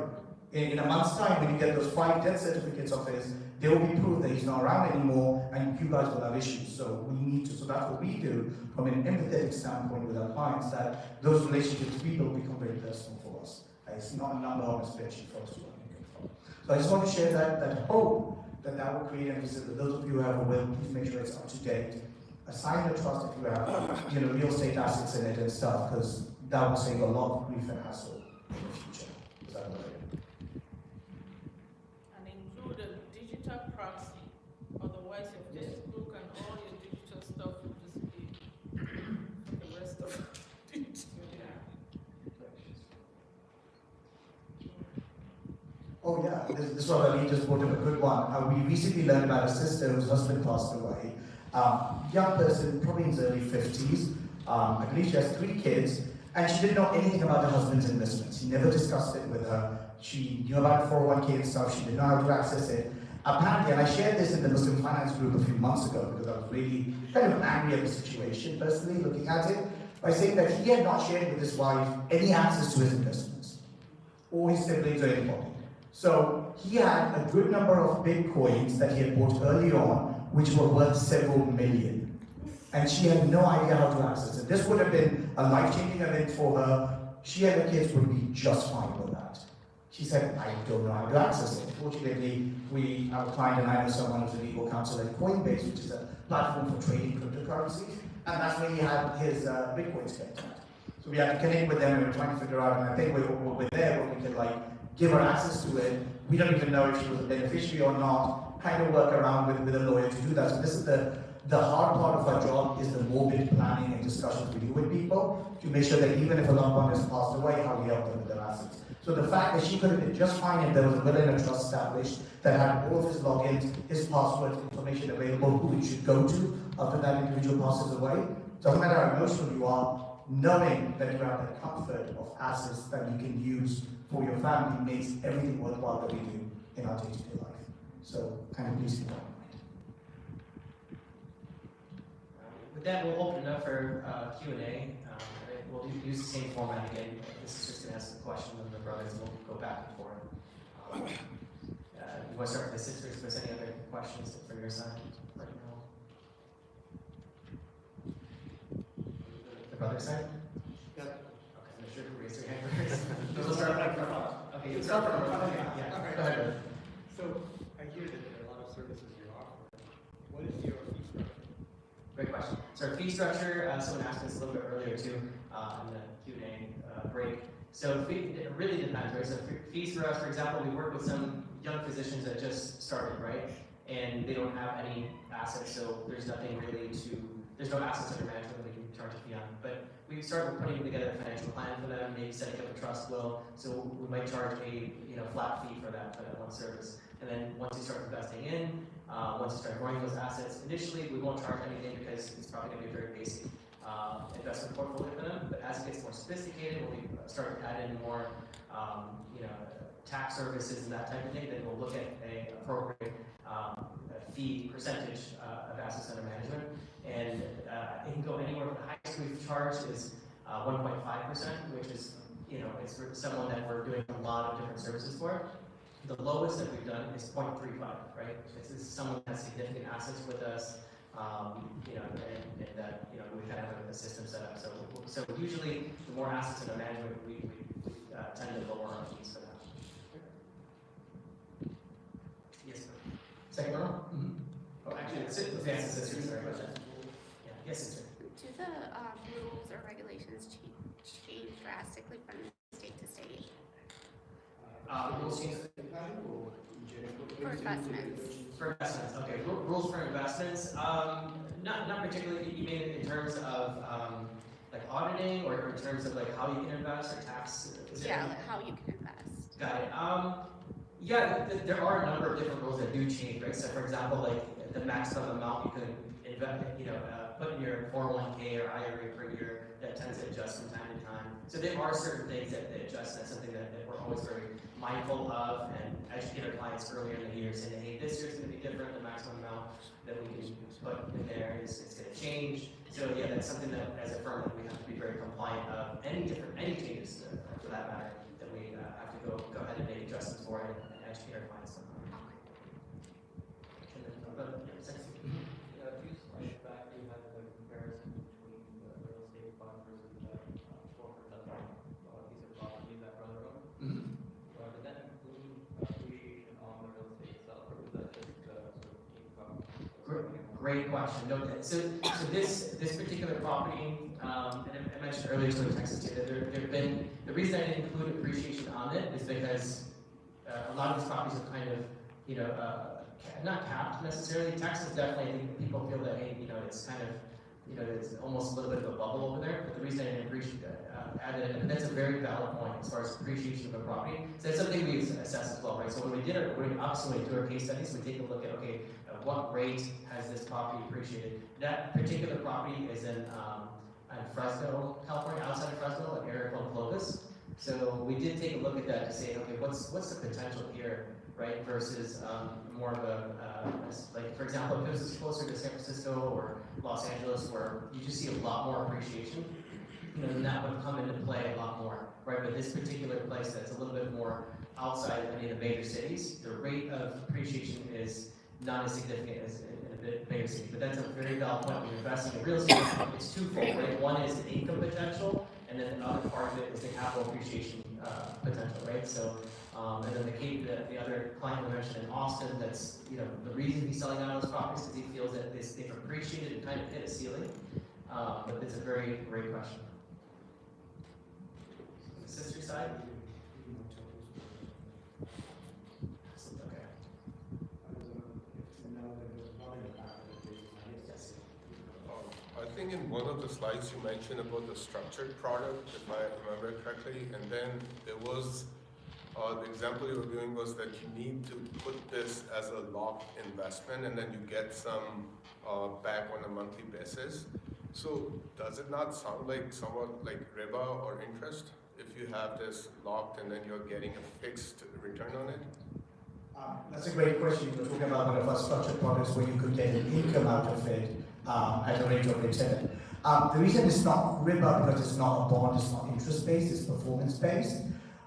In a month's time, when you get those 5 death certificates of his, there will be proof that he's not around anymore, and you guys will have issues. So we need to, so that's what we do from an empathetic standpoint with our clients, that those relationships, people become very personal for us. It's not a number on a spreadsheet for us to control. So I just want to share that hope that will create emphasis. That those of you who have a will, please make sure it's up to date. Assign the trust if you have, real estate assets in it and stuff, because that will save a lot of grief and hassle in the future. Is that what And include a digital proxy, otherwise your Facebook and all your digital stuff will just be for the rest of it. Oh yeah, this one Ali just brought up a good one. We recently learned about a sister whose husband passed away. Young person, probably in his early 50s. I believe she has 3 kids, and she didn't know anything about her husband's investments. He never discussed it with her. She knew about 401k and stuff. She didn't know how to access it. Apparently, and I shared this in the Muslim Finance Group a few months ago because I was really kind of angry at the situation, personally, looking at it, by saying that he had not shared with his wife any access to his investments, or his siblings or anybody. So he had a good number of Bitcoins that he had bought early on, which were worth several million. And she had no idea how to access it. This would have been a life-changing event for her. She and her kids would be just fine with that. She said, I don't know how to access it. Fortunately, our client and I know someone who's a legal counsel at Coinbase, which is a platform for trading cryptocurrencies, and that's where he had his Bitcoins kept at. So we had to connect with them and we were trying to figure out, and I think we're there where we can give her access to it. We don't even know if she was a beneficiary or not, kind of work around with a lawyer to do that. So this is the hard part of our job, is the morbid planning and discussions we do with people to make sure that even if a loved one has passed away, how we help them with their assets. So the fact that she could have been just fine if there was a will and a trust established that had all of his logins, his passwords, information available, who it should go to after that individual passes away. Doesn't matter how emotional you are, knowing that you have the comfort of assets that you can use for your family makes everything worthwhile that we do in our day-to-day life. So kind of please keep that in mind. With that, we'll open it up for Q&A. We'll use the same format again. This is just going to ask a question of the brothers, and we'll go back and forth. You want to start with the sisters? If there's any other questions from your side right now? The brother side? Yeah. Okay, I'm sure you raise your hand first. We'll start from the front. Okay, you start from the front. Okay, yeah. Okay. Go ahead. So I hear that there are a lot of services you offer. What is your fee structure? Great question. So our fee structure, someone asked us a little bit earlier too, in the Q&A break. So it really depends, right? So fees for us, for example, we work with some young physicians that just started, right? And they don't have any assets, so there's nothing really there's no assets under management that we can charge a fee on. But we start with putting together a financial plan for them, maybe setting up a trust will. So we might charge a flat fee for that one service. And then once you start investing in, once you start growing those assets, initially we won't charge anything because it's probably going to be a very basic investment portfolio for them. But as it gets more sophisticated, when we start to add in more, tax services and that type of thing, then we'll look at an appropriate fee percentage of assets under management. And it can go anywhere. The highest we've charged is 1.5%, which is, it's for someone that we're doing a lot of different services for. The lowest that we've done is 0.35, right? This is someone who has significant assets with us, you know, and that, you know, we kind of have a system set up. So usually, the more assets in our management, we tend to lower our fees for that. Yes, sir. Second row? Mm-hmm. Oh, actually, it's advanced assistance, sorry about that. Yeah, yes, sir. Do the rules or regulations change drastically from state to state Rules change for investments? for investments. Okay, rules for investments. Not particularly. You mean in terms of like auditing, or in terms of like how you can invest or tax? Yeah, like how you can invest. Got it. Yeah, there are a number of different rules that do change, right? So, for example, like the maximum amount you could invest, put in your 401k or IRA per year, that tends to adjust from time to time. So there are certain things that adjust. That's something that we're always very mindful of, and educate our clients earlier in the year, saying, hey, this year's going to be different. The maximum amount that we can put in there is going to change. So yeah, that's something that as a firm that we have to be very compliant of. Any changes for that matter, that we have to go ahead and make adjustments for it and educate our clients on. A few slides back, you had the comparison between the real estate fund versus the corporate piece of property that brother owned. Did that include appreciation on the real estate itself, or was that just sort of income? Great question. No, so this particular property, and I mentioned earlier to the Texas State that there've been, the reason I didn't include appreciation on it is because a lot of these properties are kind of, not capped necessarily. Texas definitely, I think people feel that, hey, it's kind of, it's almost a little bit of a bubble over there. But the reason I didn't add it in, and that's a very valid point as far as appreciation of a property. So that's something we assess as well, right? So when we do our case studies, we take a look at, okay, at what rate has this property appreciated? That particular property is in Fresno, California, outside of Fresno, an area called Clovis. So we did take a look at that to say, okay, what's the potential here, right? Versus more of a, like for example, if this is closer to San Francisco or Los Angeles, where you just see a lot more appreciation, then that would come into play a lot more, right? But this particular place that's a little bit more outside of any of the major cities, the rate of appreciation is not as significant as in a bigger city. But that's a very valid point. When you're investing in real estate, it's twofold, right? One is the income potential, and then the other part of it is the capital appreciation potential, right? So, and then the other client we mentioned in Austin, that's, the reason he's selling out of those properties is he feels that they've appreciated and kind of hit a ceiling. But it's a very great question. On the sister side? Okay. I think in one of the slides you mentioned about the structured product, if I remember correctly, and then there was the example you were giving was that you need to put this as a locked investment and then you get some back on a monthly basis. So does it not sound like somewhat like riba or interest if you have this locked and then you're getting a fixed return on it? That's a great question. You're talking about one of our structured products where you could get an income out of it at a rate of return. The reason it's not riba because it's not a bond, it's not interest-based, it's performance-based.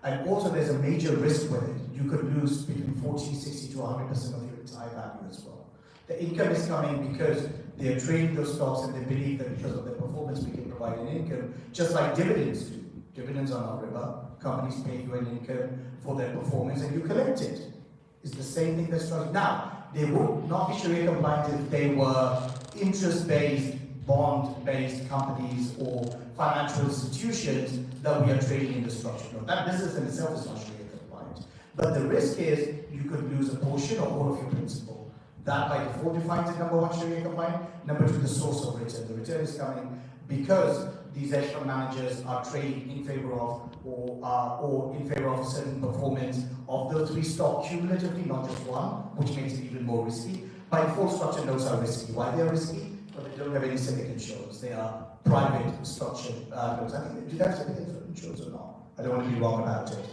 And also there's a major risk with it. You could lose between 40, 60 to 100% of your entire value as well. The income is coming because they're trading those stocks and they believe that because of their performance we can provide an income, just like dividends do. Dividends are not riba. Companies pay you an income for their performance and you collect it. It's the same thing that's structured. Now, they would not be Sharia compliant if they were interest-based, bond-based companies or financial institutions that we are trading in the structure. No, that business in itself is not Sharia compliant. But the risk is you could lose a portion or all of your principal. That by default defines it, number one, Sharia compliant. Number two, the source of return. The return is coming because these hedge fund managers are trading in favor of or in favor of a certain performance of the three stocks cumulatively, not just one, which makes it even more risky. By default, structured notes are risky. Why they are risky? But they don't have any civic insurance. They are private structured notes. I think, do they have civic insurance or not? I don't want to be wrong about it.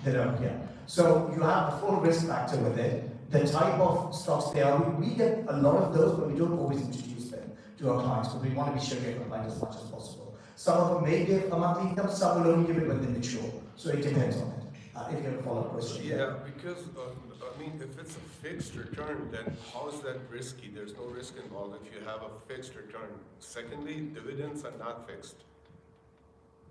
They don't, yeah. So you have the full risk factor with it. The type of stocks they are, we get a lot of those, but we don't always introduce them to our clients because we want to be Sharia compliant as much as possible. Some of them may give a monthly income, some will only give it when they mature. So it depends on it. If you have a follow-up question. Yeah, because, I mean, if it's a fixed return, then how is that risky? There's no risk involved if you have a fixed return. Secondly, dividends are not fixed.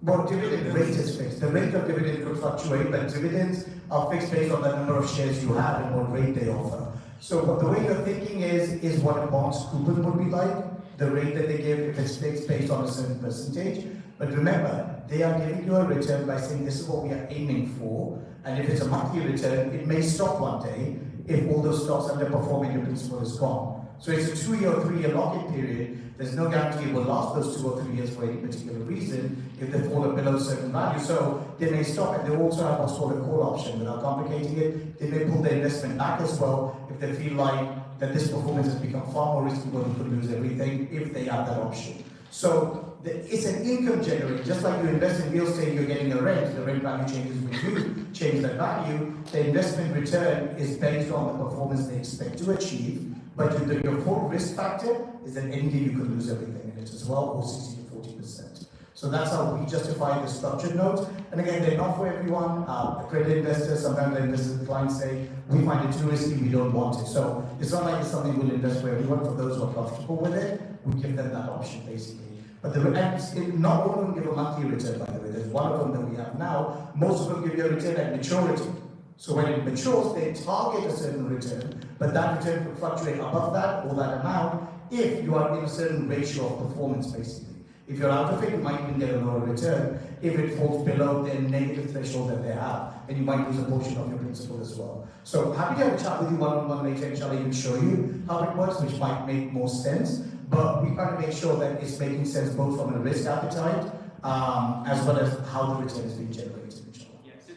Well, dividend rate is fixed. The rate of dividend could fluctuate, but dividends are fixed based on the number of shares you have and what rate they offer. So what the way you're thinking is what a bond's coupon would be like, the rate that they give if it's fixed based on a certain percentage. But remember, they are giving you a return by saying this is what we are aiming for, and if it's a monthly return, it may stop one day if all those stocks underperform and your principal is gone. So it's a 2-year or 3-year lock-in period. There's no guarantee it will last those 2 or 3 years for any particular reason if they fall below a certain value. So they may stop, and they also have what's called a call option. Without complicating it, they may pull their investment back as well if they feel like that this performance has become far more risky where they could lose everything if they have that option. So it's an income generator. Just like you invest in real estate, you're getting a rent. The rent value changes when you change that value. The investment return is based on the performance they expect to achieve. But your full risk factor is that any day you could lose everything in it as well, or 60 to 40%. So that's how we justify the structured notes. And again, they're not for everyone. Accredited investors, sometimes the investors, the clients say, we find it too risky, we don't want it. So it's not like it's something we'll invest for everyone. For those who are comfortable with it, we give them that option basically. But not all of them give a monthly return, by the way. There's one of them that we have now. Most of them give you a return at maturity. So when it matures, they target a certain return, but that return could fluctuate above that or that amount if you are in a certain ratio of performance, basically. If you're out of it, you might even get a lower return if it falls below the negative threshold that they have, and you might lose a portion of your principal as well. So happy to have a chat with you one-on-one later, and shall I even show you how it works, which might make more sense. But we try to make sure that it's making sense both from a risk appetite as well as how the return is being generated. Yeah, so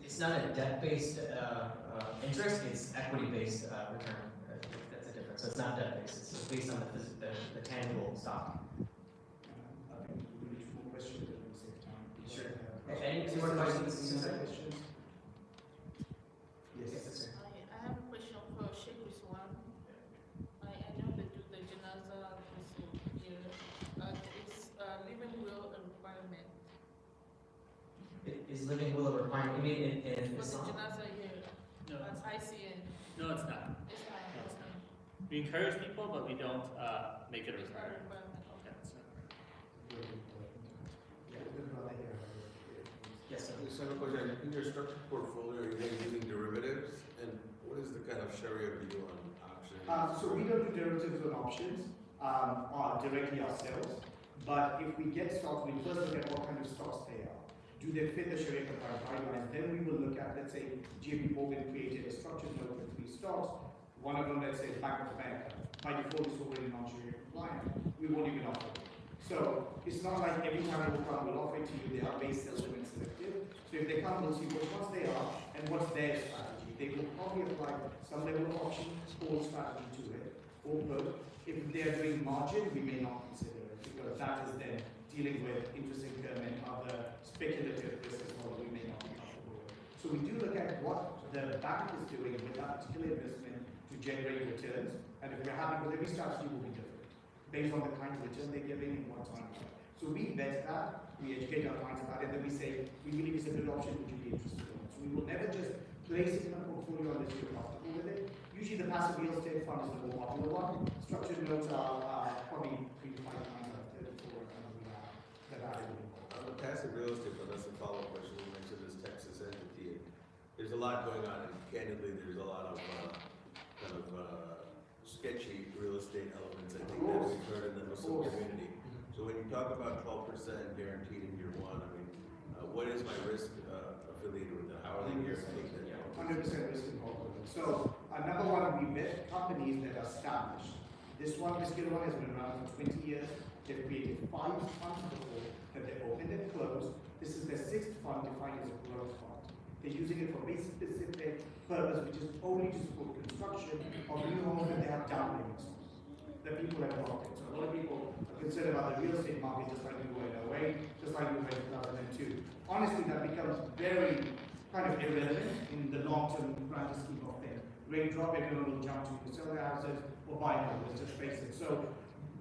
it's not a debt-based interest, it's equity-based return. That's a difference. So it's not debt-based, it's based on the tangible stock. I think we need more questions at the same time. Sure. Any more questions? Yes. I have a question for Sheikh Rizwan. I know they do the janaza also here. Is living will a requirement? Is living will a requirement? You mean in For the Islam? janaza here, No. at ICN. No, it's not. It's not. No, it's not. We encourage people, but we don't make it a It's not a requirement. requirement, okay. Yeah, it's not. Yes, sir. Just have a question. In your structured portfolio, are you guys using derivatives? And what is the kind of Sharia view on options? So we don't do derivatives on options directly ourselves, but if we get stocks, we first look at what kind of stocks they are. Do they fit the Sharia compliant guidelines? Then we will look at, let's say, JP Morgan created a structured note with 3 stocks. One of them, let's say, Bank of America. By default, is already non-Sharia compliant. We won't even offer it. So it's not like every time we'll come, we'll offer it to you. They are based selective and selective. So if they come, we'll see which ones they are and what's their strategy. They will probably apply some level of option or strategy to it. Or both. If they are doing margin, we may not consider it because that is then dealing with interest income and other speculative risks as well. We may not be comfortable with. So we do look at what the bank is doing with that particular investment to generate returns. And if we're happy with every strategy, will be different based on the kind of return they're giving and what time. So we vet that, we educate our clients about it, and then we say, we believe it's a good option, would you be interested in it? So we will never just place it in a portfolio unless you're comfortable with it. Usually the passive real estate fund is the more popular one. Structured notes are probably 3 to 5 times out of 34 that are available. On the passive real estate fund, that's a follow-up question. You mentioned this Texas entity. There's a lot going on, and candidly, there's a lot of sketchy real estate elements, I think, that we've heard in the Muslim community. So when you talk about 12% guaranteed in year 1, I mean, what is my risk affiliated with that? How are they guaranteed that? 100% risk involved. So number one, we vet companies that are established. This particular one has been around for 20 years. They've created 5 funds before that they opened and closed. This is their 6th fund defined as a growth fund. They're using it for very specific purpose, which is only to support construction of new homes that they have down payments that people have blocked. So a lot of people are concerned about the real estate market just like we were in 2008, just like we were in 2002. Honestly, that becomes very kind of irrelevant in the long-term grand scheme of things. Rate drop, everyone will jump to sell their houses or buy houses, just face it. So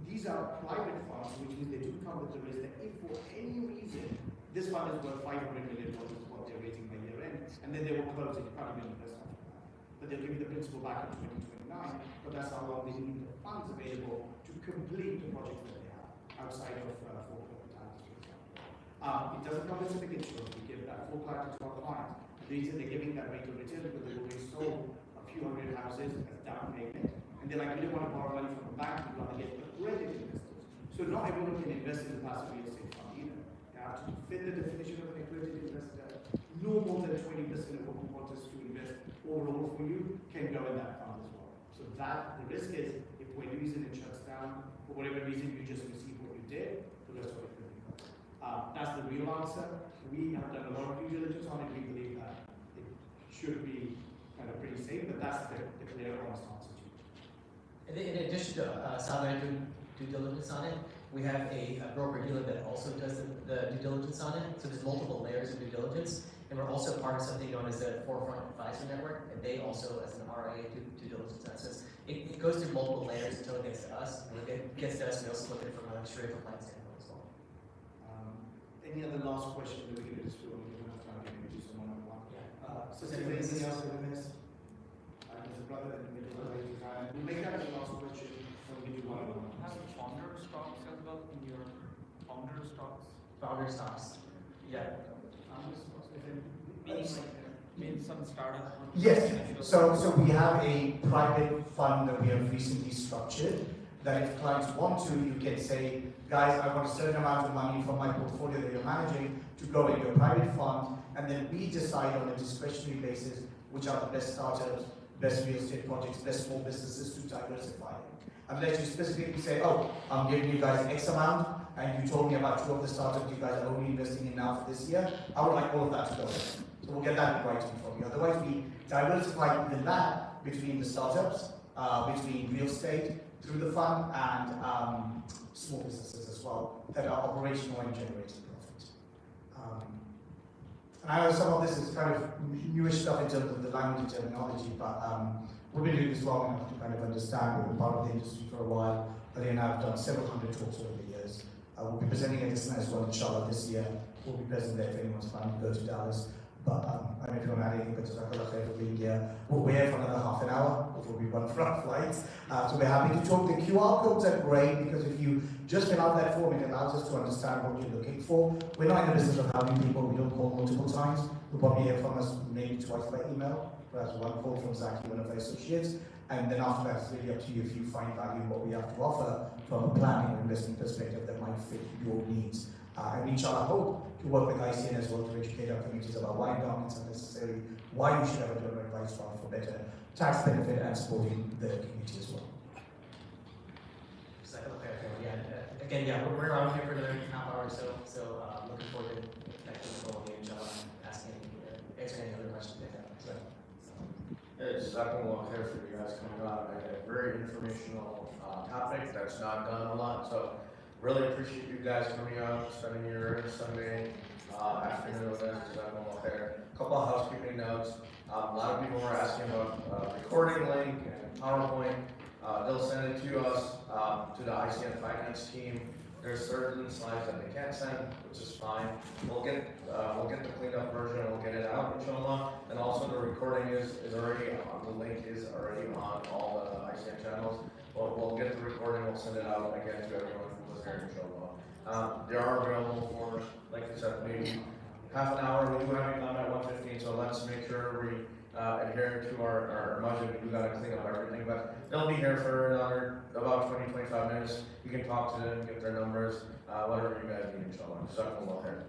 these are private funds, which means they do come with the risk that if for any reason this fund is worth $500 million as well, raising by year end, and then they will close it, you can't even invest after that. But they'll give you the principal back in 2029, but that's how long they need the funds available to complete the projects that they have outside of foreclosure times, for example. It doesn't come with signature, we give that full clarity to our clients. The reason they're giving that rate of return because they've already sold a few hundred houses as down payment, and they're like, we don't want to borrow money from a bank, we'd rather get accredited investors. So not everyone can invest in the passive real estate fund either. They have to fit the definition of an accredited investor. No more than 20% of what we want us to invest overall for you can go in that fund as well. So that, the risk is, if for any reason it shuts down, for whatever reason you just receive what you did, the rest of it could be covered. That's the real answer. We have done a lot of due diligence on it. We believe that it should be kind of pretty safe, but that's the clear honest answer to you. And in addition to Salvador due diligence on it, we have a broker-dealer that also does the due diligence on it. So there's multiple layers of due diligence. And we're also part of something known as the Forefront Advisor Network, and they also, as an RIA, do due diligence on it. So it goes through multiple layers until it gets to us. And when it gets to us, we also look at it from a Sharia compliance standpoint as well. Any other last question that we can just do? We don't have time to do some one-on-one. So is there Anything anything else that we missed? There's a brother in the middle of the time. We'll make that as the last question, and we can do one-on-one. Have founder stocks as well in your founder stocks? Founder stocks. Yeah. Founder stocks, Means some startup. Yes, so we have a private fund that we have recently structured, that if clients want to, you can say, guys, I want a certain amount of money from my portfolio that you're managing to go into a private fund, and then we decide on a discretionary basis which are the best startups, best real estate projects, best small businesses to diversify in. Unless you specifically say, oh, I'm giving you guys X amount, and you told me about 2 of the startups you guys are only investing in now for this year, I would like all of that to go in. So we'll get that in writing from you. Otherwise, we diversify within that between the startups, between real estate, through the fund, and small businesses as well that are operational and generating profit. And I know some of this is kind of newish stuff in terms of the language and terminology, but we've been doing this long enough to kind of understand. We've been part of the industry for a while. Ali and I have done several hundred talks over the years. We'll be presenting at this as well, inshallah, this year. We'll be present there if anyone's planning to go to Dallas. But I don't know if you want to add anything, but Jazakallah khair for being here. We'll be here for another half an hour before we run for our flights. So we're happy to talk. The QR codes are great because if you just fill out that form, it allows us to understand what you're looking for. We're not in the business of having people we don't call multiple times. We'll probably hear from us maybe twice by email, perhaps one call from Zaki, one of our associates. And then after that, it's really up to you if you find value in what we have to offer from a planning or investment perspective that might fit your needs. And inshallah, hope to work with ICN as well to educate our communities about why endowments are necessary, why you should have a donor advice fund for better tax benefit and supporting the community as well. Again, we're around here for another half hour or so, looking forward to connecting with all of you, inshallah, answering any other questions they have. It's Jazakallah khair for you guys coming on. A very informational topic that's not done a lot, so really appreciate you guys coming out, spending your Sunday afternoon with us. Jazakallah khair. A couple of housekeeping notes. A lot of people were asking about recording link and PowerPoint. They'll send it to us, to the ICN finance team. There's certain slides that they can't send, which is fine. We'll get the cleaned up version. We'll get it out, inshallah. And also the recording is already on. The link is already on all the ICN channels. We'll get the recording. We'll send it out again to everyone who was there, inshallah. They are available for, like I said, maybe half an hour. We do have it on at 1:15, so let's make sure we adhere to our budget. We do gotta clean up everything, but they'll be here for another about 20-25 minutes. You can talk to them, get their numbers, whatever you guys need, inshallah. Jazakallah khair.